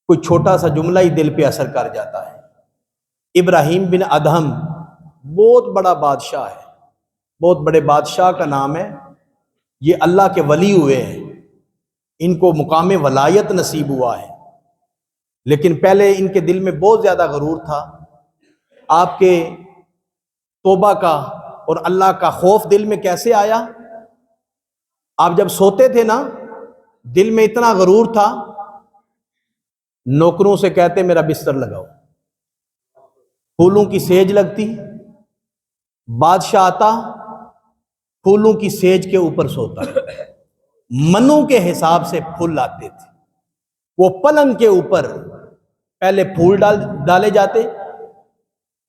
کوئی چھوٹا سا جملہ ہی دل پہ اثر کر جاتا ہے۔ ابراہیم بن ادہم بہت بڑا بادشاہ ہے، بہت بڑے بادشاہ کا نام ہے، یہ اللہ کے ولی ہوئے ہیں، ان کو مقام ولایت نصیب ہوا ہے، لیکن پہلے ان کے دل میں بہت زیادہ غرور تھا۔ آپ کے توبہ کا اور اللہ کا خوف دل میں کیسے آیا؟ آپ جب سوتے تھے نا، دل میں اتنا غرور تھا نوکروں سے کہتے میرا بستر لگاؤ، پھولوں کی سیج لگتی، بادشاہ آتا پھولوں کی سیج کے اوپر سوتا، منوں کے حساب سے پھول آتے تھے، وہ پلنگ کے اوپر پہلے پھول ڈالے جاتے،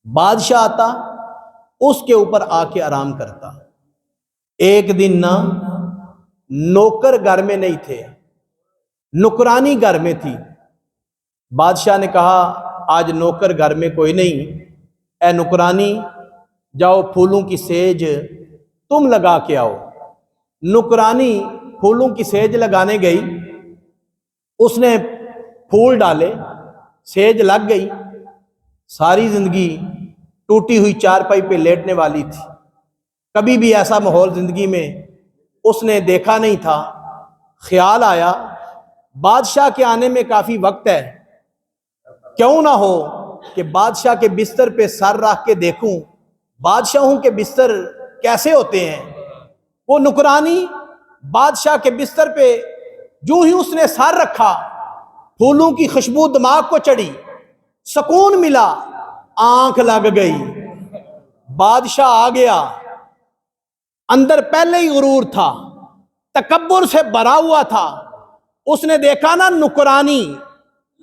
بادشاہ آتا اس کے اوپر آ کے آرام کرتا۔ ایک دن نہ نوکر گھر میں نہیں تھے، نوکرانی گھر میں تھی۔ بادشاہ نے کہا آج نوکر گھر میں کوئی نہیں، اے نوکرانی جاؤ پھولوں کی سیج تم لگا کے آؤ۔ نوکرانی پھولوں کی سیج لگانے گئی، اس نے پھول ڈالے، سیج لگ گئی، ساری زندگی ٹوٹی ہوئی چارپائی پہ لیٹنے والی تھی۔ کبھی بھی ایسا ماحول زندگی میں اس نے دیکھا نہیں تھا۔ خیال آیا بادشاہ کے آنے میں کافی وقت ہے، کیوں نہ ہو کہ بادشاہ کے بستر پہ سر رکھ کے دیکھوں بادشاہوں کے بستر کیسے ہوتے ہیں۔ وہ نوکرانی بادشاہ کے بستر پہ جو ہی اس نے سر رکھا، پھولوں کی خوشبو دماغ کو چڑھی، سکون ملا، آنکھ لگ گئی۔ بادشاہ آ گیا، اندر پہلے ہی غرور تھا، تکبر سے بھرا ہوا تھا۔ اس نے دیکھا نا نوکرانی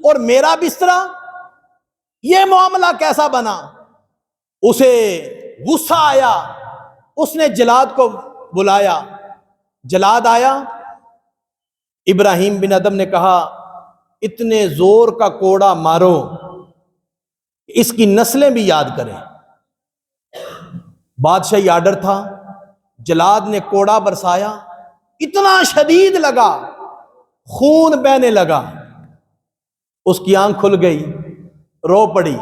اور میرا بسترا، یہ معاملہ کیسا بنا؟ اسے غصہ آیا، اس نے جلاد کو بلایا، جلاد آیا۔ ابراہیم بن ادم نے کہا اتنے زور کا کوڑا مارو اس کی نسلیں بھی یاد کریں۔ بادشاہی آرڈر تھا، جلاد نے کوڑا برسایا، اتنا شدید لگا، خون بہنے لگا۔ اس کی آنکھ کھل گئی، رو پڑی،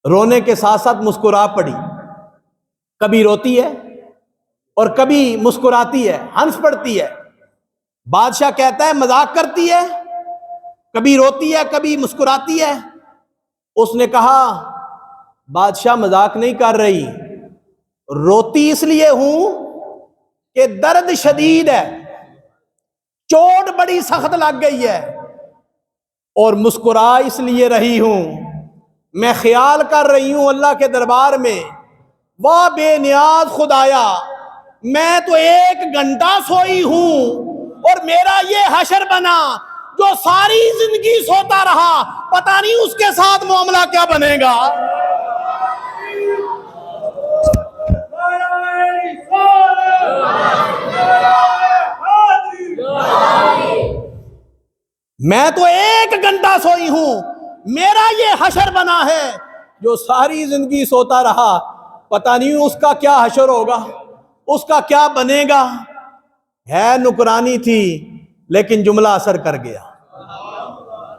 رونے کے ساتھ ساتھ مسکرا پڑی۔ کبھی روتی ہے اور کبھی مسکراتی ہے، ہنس پڑتی ہے۔ بادشاہ کہتا ہے مذاق کرتی ہے، کبھی روتی ہے کبھی مسکراتی ہے۔ اس نے کہا بادشاہ مذاق نہیں کر رہی، روتی اس لیے ہوں کہ درد شدید ہے، چوٹ بڑی سخت لگ گئی ہے، اور مسکرا اس لیے رہی ہوں میں خیال کر رہی ہوں اللہ کے دربار میں، واہ بے نیاز خدایا میں تو 1 گھنٹہ سوئی ہوں اور میرا یہ حشر بنا، جو ساری زندگی سوتا رہا پتہ نہیں اس کے ساتھ معاملہ کیا بنے گا۔ میں تو 1 گھنٹہ سوئی ہوں، میرا یہ حشر بنا ہے، جو ساری زندگی سوتا رہا پتہ نہیں اس کا کیا حشر ہوگا، اس کا کیا بنے گا۔ ہے نکرانی تھی لیکن جملہ اثر کر گیا،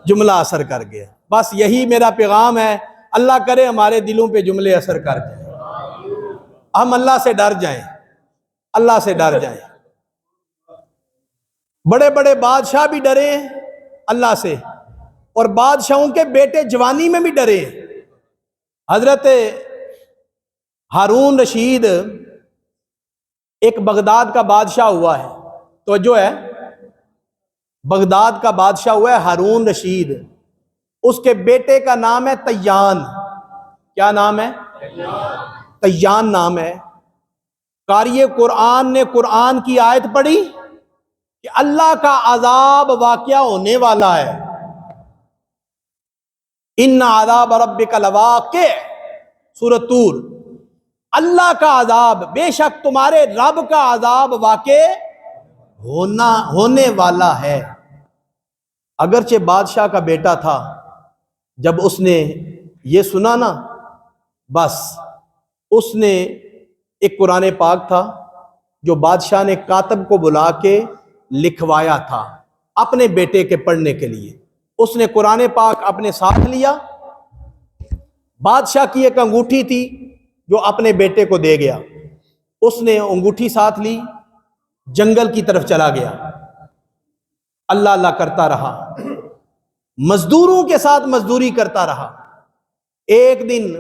جملہ اثر کر گیا۔ بس یہی میرا پیغام ہے، اللہ کرے ہمارے دلوں پہ جملے اثر کر جائیں، ہم اللہ سے ڈر جائیں، اللہ سے ڈر جائیں۔ بڑے بڑے بادشاہ بھی ڈرے اللہ سے، اور بادشاہوں کے بیٹے جوانی میں بھی ڈرے۔ حضرت ہارون رشید ایک بغداد کا بادشاہ ہوا ہے، توجہ ہے، بغداد کا بادشاہ ہوا ہے ہارون رشید، اس کے بیٹے کا نام ہے تیان۔ کیا نام ہے؟ تیان نام ہے۔ قاری قرآن نے قرآن کی آیت پڑھی کہ اللہ کا عذاب واقعہ ہونے والا ہے، ان عذاب ربک لواقع، سورۃ طور۔ اللہ کا عذاب، بے شک تمہارے رب کا عذاب واقع ہونے والا ہے۔ اگرچہ بادشاہ کا بیٹا تھا، جب اس نے یہ سنا نا، بس اس نے ایک قرآن پاک تھا جو بادشاہ نے کاتب کو بلا کے لکھوایا تھا اپنے بیٹے کے پڑھنے کے لیے، اس نے قرآن پاک اپنے ساتھ لیا۔ بادشاہ کی ایک انگوٹھی تھی جو اپنے بیٹے کو دے گیا، اس نے انگوٹھی ساتھ لی، جنگل کی طرف چلا گیا، اللہ اللہ کرتا رہا، مزدوروں کے ساتھ مزدوری کرتا رہا۔ ایک دن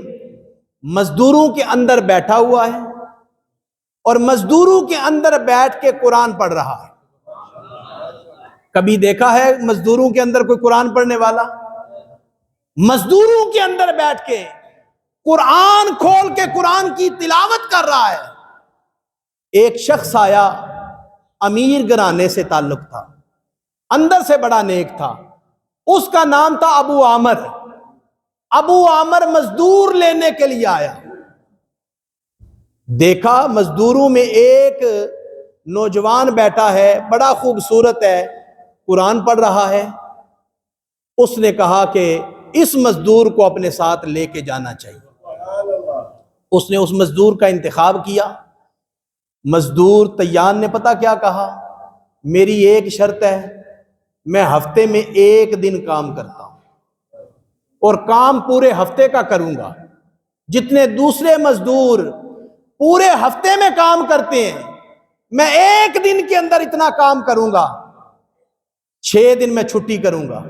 مزدوروں کے اندر بیٹھا ہوا ہے اور مزدوروں کے اندر بیٹھ کے قرآن پڑھ رہا ہے۔ کبھی دیکھا ہے مزدوروں کے اندر کوئی قرآن پڑھنے والا؟ مزدوروں کے اندر بیٹھ کے قرآن کھول کے قرآن کی تلاوت کر رہا ہے۔ ایک شخص آیا، امیر گھرانے سے تعلق تھا، اندر سے بڑا نیک تھا، اس کا نام تھا ابو عامر۔ ابو عامر مزدور لینے کے لیے آیا، دیکھا مزدوروں میں ایک نوجوان بیٹھا ہے، بڑا خوبصورت ہے، قرآن پڑھ رہا ہے۔ اس نے کہا کہ اس مزدور کو اپنے ساتھ لے کے جانا چاہیے۔ اس نے اس مزدور کا انتخاب کیا۔ مزدور تیان نے پتہ کیا کہا؟ میری ایک شرط ہے، میں ہفتے میں ایک دن کام کرتا ہوں اور کام پورے ہفتے کا کروں گا۔ جتنے دوسرے مزدور پورے ہفتے میں کام کرتے ہیں، میں ایک دن کے اندر اتنا کام کروں گا، 6 دن میں چھٹی کروں گا۔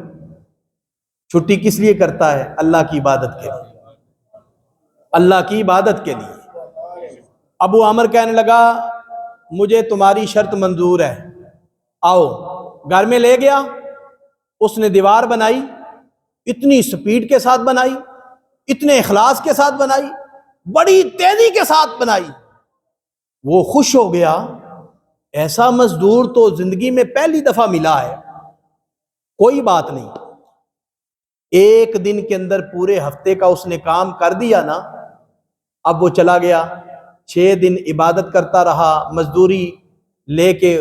چھٹی کس لیے کرتا ہے؟ اللہ کی عبادت کے لیے، اللہ کی عبادت کے لیے۔ ابو عامر کہنے لگا مجھے تمہاری شرط منظور ہے، آؤ۔ گھر میں لے گیا، اس نے دیوار بنائی، اتنی سپیڈ کے ساتھ بنائی، اتنے اخلاص کے ساتھ بنائی، بڑی تیزی کے ساتھ بنائی۔ وہ خوش ہو گیا، ایسا مزدور تو زندگی میں پہلی دفعہ ملا ہے۔ کوئی بات نہیں، ایک دن کے اندر پورے ہفتے کا اس نے کام کر دیا نا۔ اب وہ چلا گیا، 6 دن عبادت کرتا رہا، مزدوری لے کے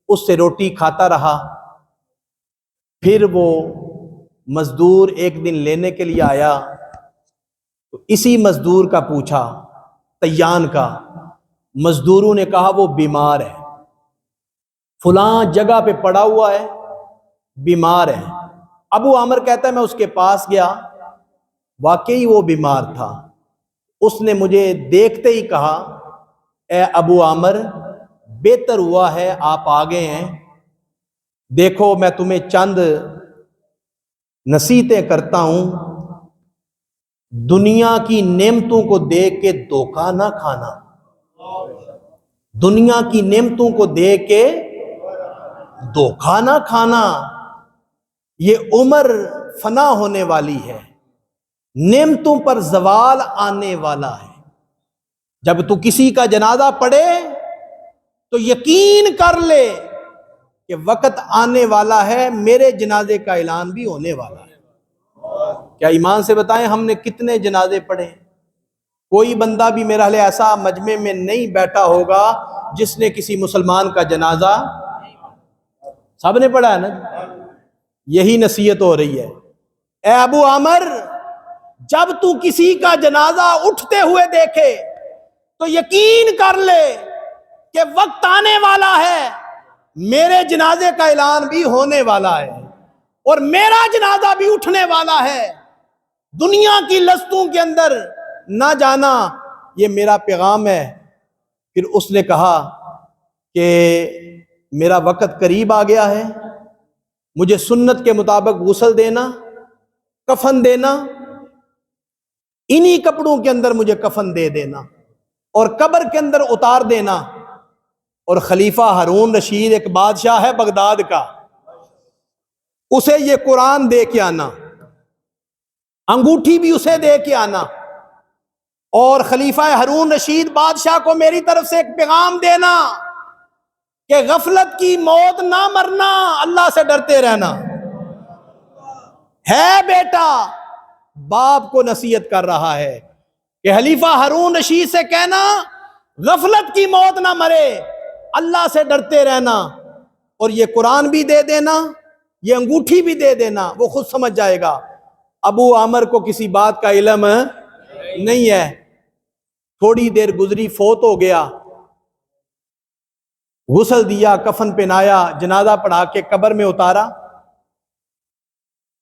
اس سے روٹی کھاتا رہا۔ پھر وہ مزدور ایک دن لینے کے لیے آیا تو اسی مزدور کا پوچھا، تیان کا۔ مزدوروں نے کہا وہ بیمار ہے، فلاں جگہ پہ پڑا ہوا ہے، بیمار ہے۔ ابو عامر کہتا ہے میں اس کے پاس گیا، واقعی وہ بیمار تھا۔ اس نے مجھے دیکھتے ہی کہا اے ابو عامر، بہتر ہوا ہے آپ آ گئے ہیں، دیکھو میں تمہیں چند نصیحتیں کرتا ہوں، دنیا کی نعمتوں کو دیکھ کے دھوکہ نہ کھانا، دنیا کی نعمتوں کو دیکھ کے دھوکہ نہ کھانا۔ یہ عمر فنا ہونے والی ہے، نعمتوں پر زوال آنے والا ہے۔ جب تو کسی کا جنازہ پڑھے تو یقین کر لے کہ وقت آنے والا ہے، میرے جنازے کا اعلان بھی ہونے والا ہے۔ کیا ایمان سے بتائیں ہم نے کتنے جنازے پڑھے؟ کوئی بندہ بھی میرا حال ایسا مجمع میں نہیں بیٹھا ہوگا جس نے کسی مسلمان کا جنازہ، سب نے پڑھا ہے نا۔ یہی نصیحت ہو رہی ہے، اے ابو عامر، جب تو کسی کا جنازہ اٹھتے ہوئے دیکھے تو یقین کر لے کہ وقت آنے والا ہے، میرے جنازے کا اعلان بھی ہونے والا ہے اور میرا جنازہ بھی اٹھنے والا ہے۔ دنیا کی لذتوں کے اندر نہ جانا، یہ میرا پیغام ہے۔ پھر اس نے کہا کہ میرا وقت قریب آ گیا ہے، مجھے سنت کے مطابق غسل دینا، کفن دینا، انہی کپڑوں کے اندر مجھے کفن دے دینا اور قبر کے اندر اتار دینا، اور خلیفہ ہارون رشید ایک بادشاہ ہے بغداد کا، اسے یہ قرآن دے کے آنا، انگوٹھی بھی اسے دے کے آنا، اور خلیفہ ہارون رشید بادشاہ کو میری طرف سے ایک پیغام دینا کہ غفلت کی موت نہ مرنا، اللہ سے ڈرتے رہنا ہے۔ بیٹا باپ کو نصیحت کر رہا ہے کہ خلیفہ ہارون رشید سے کہنا غفلت کی موت نہ مرے، اللہ سے ڈرتے رہنا، اور یہ قرآن بھی دے دینا، یہ انگوٹھی بھی دے دینا، وہ خود سمجھ جائے گا۔ ابو عامر کو کسی بات کا علم نہیں ہے۔ تھوڑی دیر گزری، فوت ہو گیا، غسل دیا، کفن پہنایا، جنازہ پڑھا کے قبر میں اتارا۔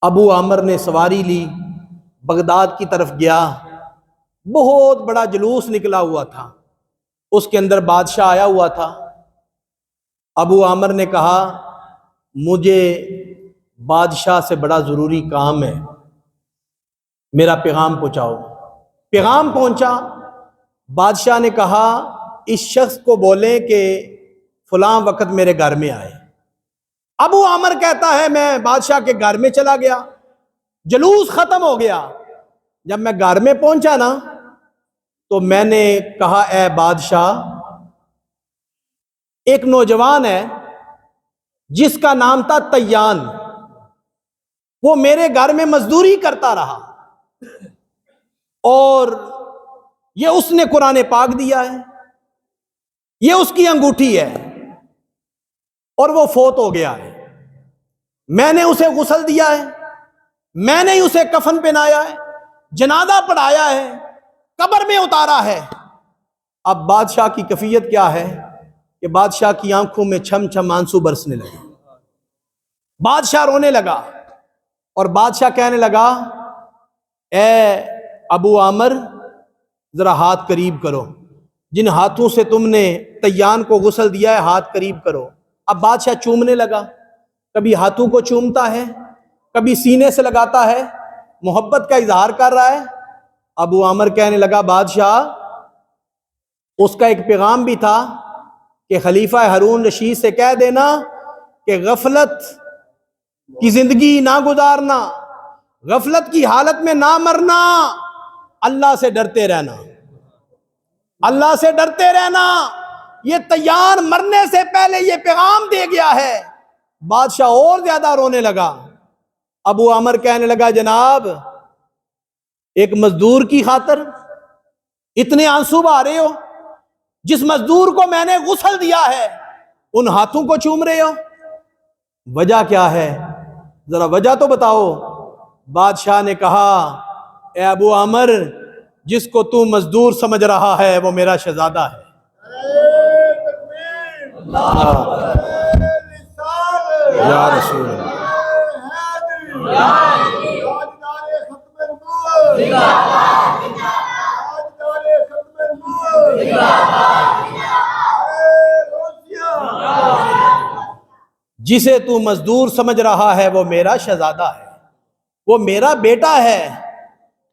ابو عامر نے سواری لی، بغداد کی طرف گیا، بہت بڑا جلوس نکلا ہوا تھا، اس کے اندر بادشاہ آیا ہوا تھا۔ ابو عامر نے کہا مجھے بادشاہ سے بڑا ضروری کام ہے، میرا پیغام پہنچاؤ۔ پیغام پہنچا، بادشاہ نے کہا اس شخص کو بولیں کہ فلاں وقت میرے گھر میں آئے۔ ابو عامر کہتا ہے میں بادشاہ کے گھر میں چلا گیا، جلوس ختم ہو گیا، جب میں گھر میں پہنچا نا تو میں نے کہا اے بادشاہ، ایک نوجوان ہے جس کا نام تھا تیان، وہ میرے گھر میں مزدوری کرتا رہا اور یہ اس نے قرآن پاک دیا ہے، یہ اس کی انگوٹھی ہے اور وہ فوت ہو گیا ہے، میں نے اسے غسل دیا ہے، میں نے اسے کفن پہنایا ہے، جنازہ پڑھایا ہے، قبر میں اتارا ہے۔ اب بادشاہ کی کیفیت کیا ہے کہ بادشاہ کی آنکھوں میں چھم چھم آنسو برسنے لگے، بادشاہ رونے لگا اور بادشاہ کہنے لگا اے ابو عامر ذرا ہاتھ قریب کرو، جن ہاتھوں سے تم نے تیان کو غسل دیا ہے ہاتھ قریب کرو۔ اب بادشاہ چومنے لگا، کبھی ہاتھوں کو چومتا ہے، کبھی سینے سے لگاتا ہے، محبت کا اظہار کر رہا ہے۔ ابو عامر کہنے لگا بادشاہ، اس کا ایک پیغام بھی تھا کہ خلیفہ ہارون رشید سے کہہ دینا کہ غفلت کی زندگی نہ گزارنا، غفلت کی حالت میں نہ مرنا، اللہ سے ڈرتے رہنا، اللہ سے ڈرتے رہنا۔ یہ تیان مرنے سے پہلے یہ پیغام دے گیا ہے۔ بادشاہ اور زیادہ رونے لگا۔ ابو عامر کہنے لگا جناب، ایک مزدور کی خاطر اتنے آنسو بہا رہے ہو؟ جس مزدور کو میں نے غسل دیا ہے ان ہاتھوں کو چوم رہے ہو؟ وجہ کیا ہے؟ ذرا وجہ تو بتاؤ۔ بادشاہ نے کہا اے ابو عامر، جس کو تو مزدور سمجھ رہا ہے وہ میرا شہزادہ ہے۔ یا رسول اللہ، جسے تو مزدور سمجھ رہا ہے وہ میرا شہزادہ ہے، وہ میرا بیٹا ہے۔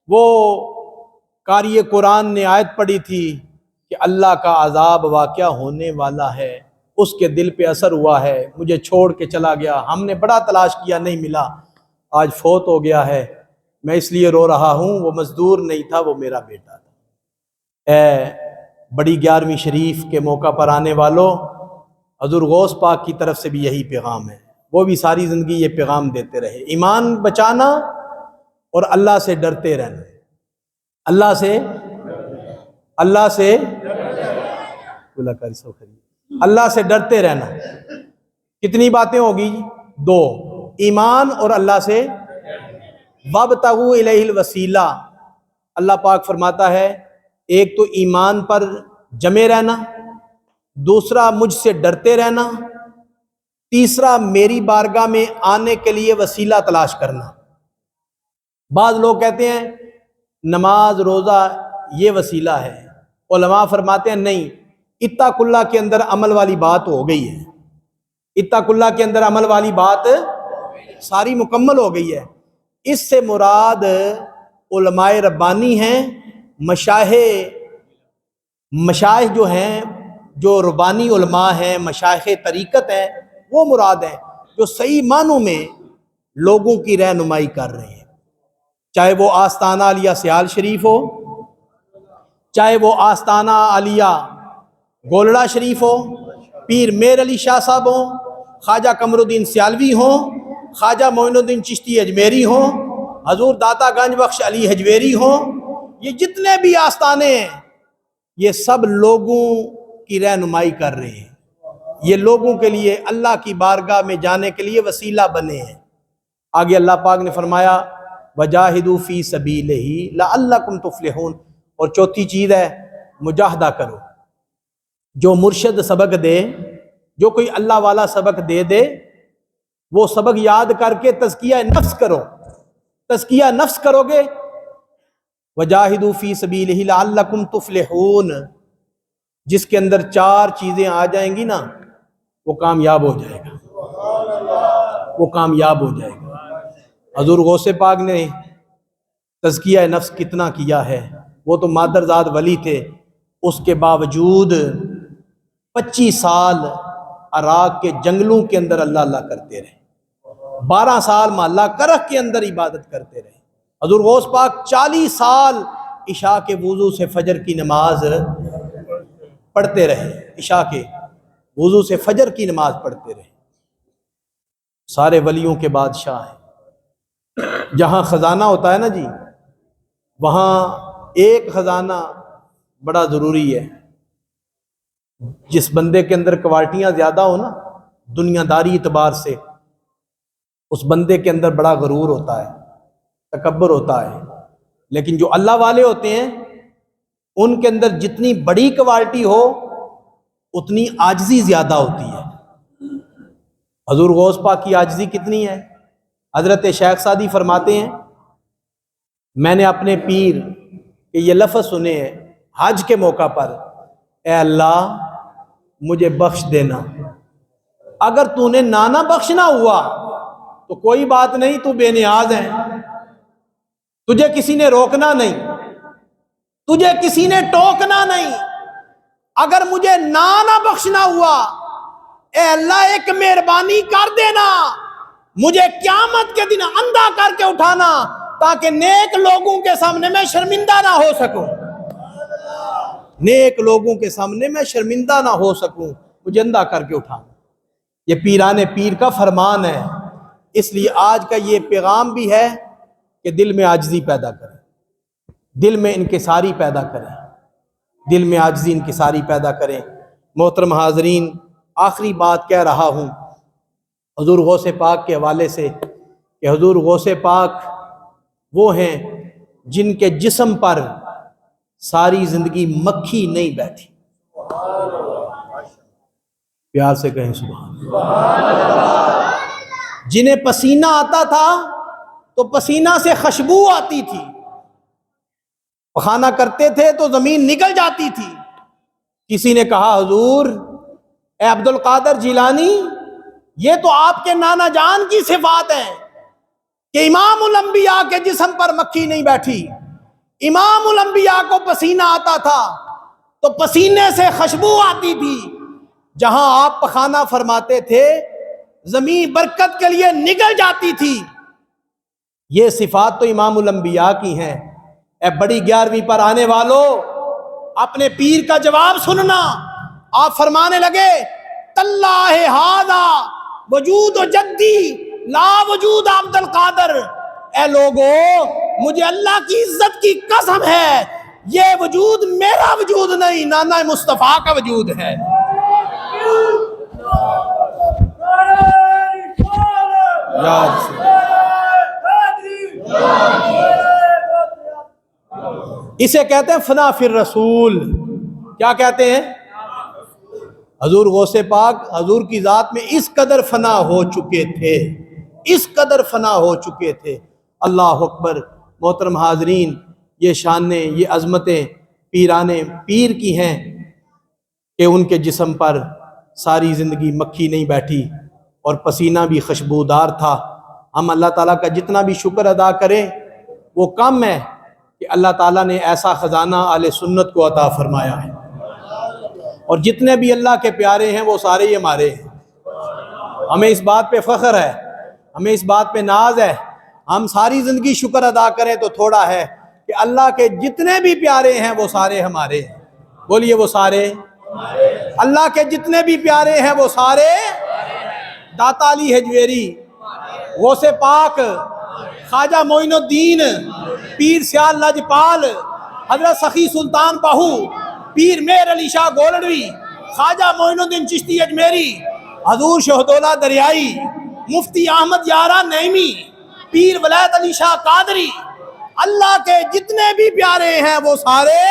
وہ قاری قرآن نے آیت پڑھی تھی کہ اللہ کا عذاب واقع ہونے والا ہے، اس کے دل پہ اثر ہوا ہے، مجھے چھوڑ کے چلا گیا، ہم نے بڑا تلاش کیا نہیں ملا، آج فوت ہو گیا ہے، میں اس لیے رو رہا ہوں، وہ مزدور نہیں تھا، وہ میرا بیٹا تھا۔ اے بڑی 11ویں شریف کے موقع پر آنے والوں، حضور غوث پاک کی طرف سے بھی یہی پیغام ہے، وہ بھی ساری زندگی یہ پیغام دیتے رہے، ایمان بچانا اور اللہ سے ڈرتے رہنا، اللہ سے اللہ سے ڈرتے رہنا۔ کتنی باتیں ہوگی؟ 2، ایمان اور اللہ سے۔ وَابْتَغُوا إِلَيْهِ الْوَسِيلَةَ، اللہ پاک فرماتا ہے ایک تو ایمان پر جمے رہنا، دوسرا مجھ سے ڈرتے رہنا، تیسرا میری بارگاہ میں آنے کے لیے وسیلہ تلاش کرنا۔ بعض لوگ کہتے ہیں نماز روزہ یہ وسیلہ ہے، علماء فرماتے ہیں نہیں، اتق اللہ کے اندر عمل والی بات ہو گئی ہے، اتق اللہ کے اندر عمل والی بات ساری مکمل ہو گئی ہے۔ اس سے مراد علماء ربانی ہیں، مشائخ جو ہیں، جو ربانی علماء ہیں، مشائخ طریقت ہیں، وہ مراد ہیں جو صحیح معنوں میں لوگوں کی رہنمائی کر رہے ہیں، چاہے وہ آستانہ عالیہ سیال شریف ہو، چاہے وہ آستانہ عالیہ گولڑا شریف ہو، پیر میر علی شاہ صاحب ہوں، خواجہ قمر الدین سیالوی ہوں، خواجہ معین الدین چشتی اجمیری ہوں، حضور داتا گنج بخش علی حجویری ہوں، یہ جتنے بھی آستانے ہیں یہ سب لوگوں کی رہنمائی کر رہے ہیں، یہ لوگوں کے لیے اللہ کی بارگاہ میں جانے کے لیے وسیلہ بنے ہیں۔ آگے اللہ پاک نے فرمایا وَجَاهِدُوا فِي سَبِيلِهِ لَعَلَّكُمْ تُفْلِحُونَ، اور چوتھی چیز ہے مجاہدہ کرو۔ جو مرشد سبق دے، جو کوئی اللہ والا سبق دے وہ سبق یاد کر کے تزکیہ نفس کرو، تزکیہ نفس کرو گے، وَجَاهِدُوا فِي سَبِيلِهِ لَعَلَّكُمْ تُفْلِحُونَ، جس کے اندر 4 چیزیں آ جائیں گی نا وہ کامیاب ہو جائے گا، وہ کامیاب ہو جائے گا۔ حضور غوث پاک نے تزکیہ نفس کتنا کیا ہے، وہ تو مادرزاد ولی تھے، اس کے باوجود 25 سال عراق کے جنگلوں کے اندر اللہ اللہ کرتے رہے، 12 سال محلہ کرخ کے اندر عبادت کرتے رہے۔ حضور غوث پاک 40 سال عشاء کے وضو سے فجر کی نماز پڑھتے رہے، عشاء کے وضو سے فجر کی نماز پڑھتے رہے۔ سارے ولیوں کے بادشاہ ہیں۔ جہاں خزانہ ہوتا ہے نا جی، وہاں ایک خزانہ بڑا ضروری ہے۔ جس بندے کے اندر کوالٹیاں زیادہ ہو نا دنیا داری اعتبار سے، اس بندے کے اندر بڑا غرور ہوتا ہے، تکبر ہوتا ہے۔ لیکن جو اللہ والے ہوتے ہیں ان کے اندر جتنی بڑی کوالٹی ہو اتنی عاجزی زیادہ ہوتی ہے۔ حضور غوث پاک کی عاجزی کتنی ہے؟ حضرت شیخ سعدی فرماتے ہیں میں نے اپنے پیر کے یہ لفظ سنے ہیں حج کے موقع پر، اے اللہ مجھے بخش دینا، اگر تو نے نانا بخشنا ہوا تو کوئی بات نہیں، تو بے نیاز ہے، تجھے کسی نے روکنا نہیں، تجھے کسی نے ٹوکنا نہیں۔ اگر مجھے نانا بخشنا ہوا، اے اللہ ایک مہربانی کر دینا، مجھے قیامت کے دن اندھا کر کے اٹھانا تاکہ نیک لوگوں کے سامنے میں شرمندہ نہ ہو سکوں، نیک لوگوں کے سامنے میں شرمندہ نہ ہو سکوں، مجھے اندھا کر کے اٹھانا۔ یہ پیران پیر کا فرمان ہے۔ اس لیے آج کا یہ پیغام بھی ہے کہ دل میں عاجزی پیدا کریں، دل میں انکساری پیدا کریں، دل میں عاجزی انکساری پیدا کریں۔ محترم حاضرین، آخری بات کہہ رہا ہوں حضور غوث پاک کے حوالے سے کہ حضور غوث پاک وہ ہیں جن کے جسم پر ساری زندگی مکھی نہیں بیٹھی۔ پیار سے کہیں سبحان اللہ۔ جنہیں پسینہ آتا تھا تو پسینہ سے خوشبو آتی تھی، پخانہ کرتے تھے تو زمین نگل جاتی تھی۔ کسی نے کہا حضور اے عبد القادر جیلانی، یہ تو آپ کے نانا جان کی صفات ہے کہ امام الانبیاء کے جسم پر مکھی نہیں بیٹھی۔ امام الانبیاء کو پسینہ آتا تھا تو پسینے سے خوشبو آتی تھی، جہاں آپ پخانہ فرماتے تھے زمین برکت کے لیے نگل جاتی تھی۔ یہ صفات تو امام الانبیاء کی ہیں۔ اے بڑی 11ویں پر آنے والوں، اپنے پیر کا جواب سننا۔ آپ فرمانے لگے تاللہ ھذا وجود جدی لا وجود عبد القادر، اے لوگوں مجھے اللہ کی عزت کی قسم ہے یہ وجود میرا وجود نہیں، نانا مصطفیٰ کا وجود ہے۔ اسے کہتے ہیں فنا فی الرسول۔ کیا کہتے ہیں؟ حضور غوث پاک حضور کی ذات میں اس قدر فنا ہو چکے تھے، اس قدر فنا ہو چکے تھے۔ اللہ اکبر۔ محترم حاضرین، یہ شانیں، یہ عظمتیں پیران پیر کی ہیں کہ ان کے جسم پر ساری زندگی مکھی نہیں بیٹھی اور پسینہ بھی خوشبودار تھا۔ ہم اللہ تعالیٰ کا جتنا بھی شکر ادا کریں وہ کم ہے کہ اللہ تعالیٰ نے ایسا خزانہ اہل سنت کو عطا فرمایا ہے، اور جتنے بھی اللہ کے پیارے ہیں وہ سارے ہی ہمارے ہیں۔ ہمیں اس بات پہ فخر ہے، ہمیں اس بات پہ ناز ہے۔ ہم ساری زندگی شکر ادا کریں تو تھوڑا ہے کہ اللہ کے جتنے بھی پیارے ہیں وہ سارے ہمارے ہیں۔ بولیے وہ سارے، اللہ کے جتنے بھی پیارے ہیں وہ سارے، داتا علی حجویری، غوث پاک، خواجہ معین الدین، پیر سیال لاجپال، حضرت سخی سلطان باہو، پیر مہر علی شاہ گولڑوی، خواجہ معین الدین چشتی اجمیری، حضور شہدولہ دریائی، مفتی احمد یارہ نعیمی، پیر ولایت علی شاہ قادری، اللہ کے جتنے بھی پیارے ہیں وہ سارے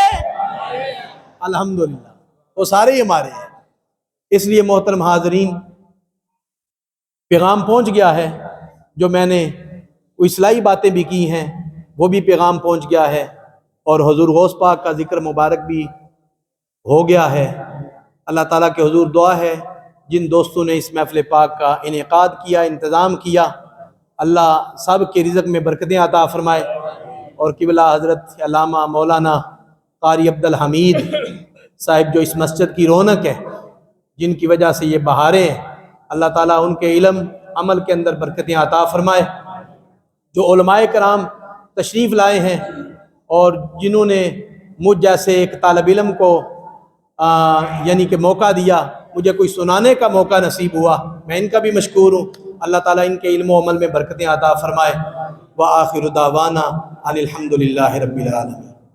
الحمدللہ وہ سارے ہی ہمارے ہیں۔ اس لیے محترم حاضرین، پیغام پہنچ گیا ہے۔ جو میں نے اصلاحی باتیں بھی کی ہیں وہ بھی پیغام پہنچ گیا ہے، اور حضور غوث پاک کا ذکر مبارک بھی ہو گیا ہے۔ اللہ تعالیٰ کے حضور دعا ہے جن دوستوں نے اس محفل پاک کا انعقاد کیا، انتظام کیا، اللہ سب کے رزق میں برکتیں عطا فرمائے، اور قبلہ حضرت علامہ مولانا قاری عبدالحمید صاحب جو اس مسجد کی رونق ہے، جن کی وجہ سے یہ بہاریں ہیں، اللہ تعالیٰ ان کے علم عمل کے اندر برکتیں عطا فرمائے۔ جو علماء کرام تشریف لائے ہیں اور جنہوں نے مجھ جیسے ایک طالب علم کو یعنی کہ موقع دیا، مجھے کوئی سنانے کا موقع نصیب ہوا، میں ان کا بھی مشکور ہوں۔ اللہ تعالیٰ ان کے علم و عمل میں برکتیں عطا فرمائے۔ وآخر دعوانا ان الحمد للہ رب العالمین۔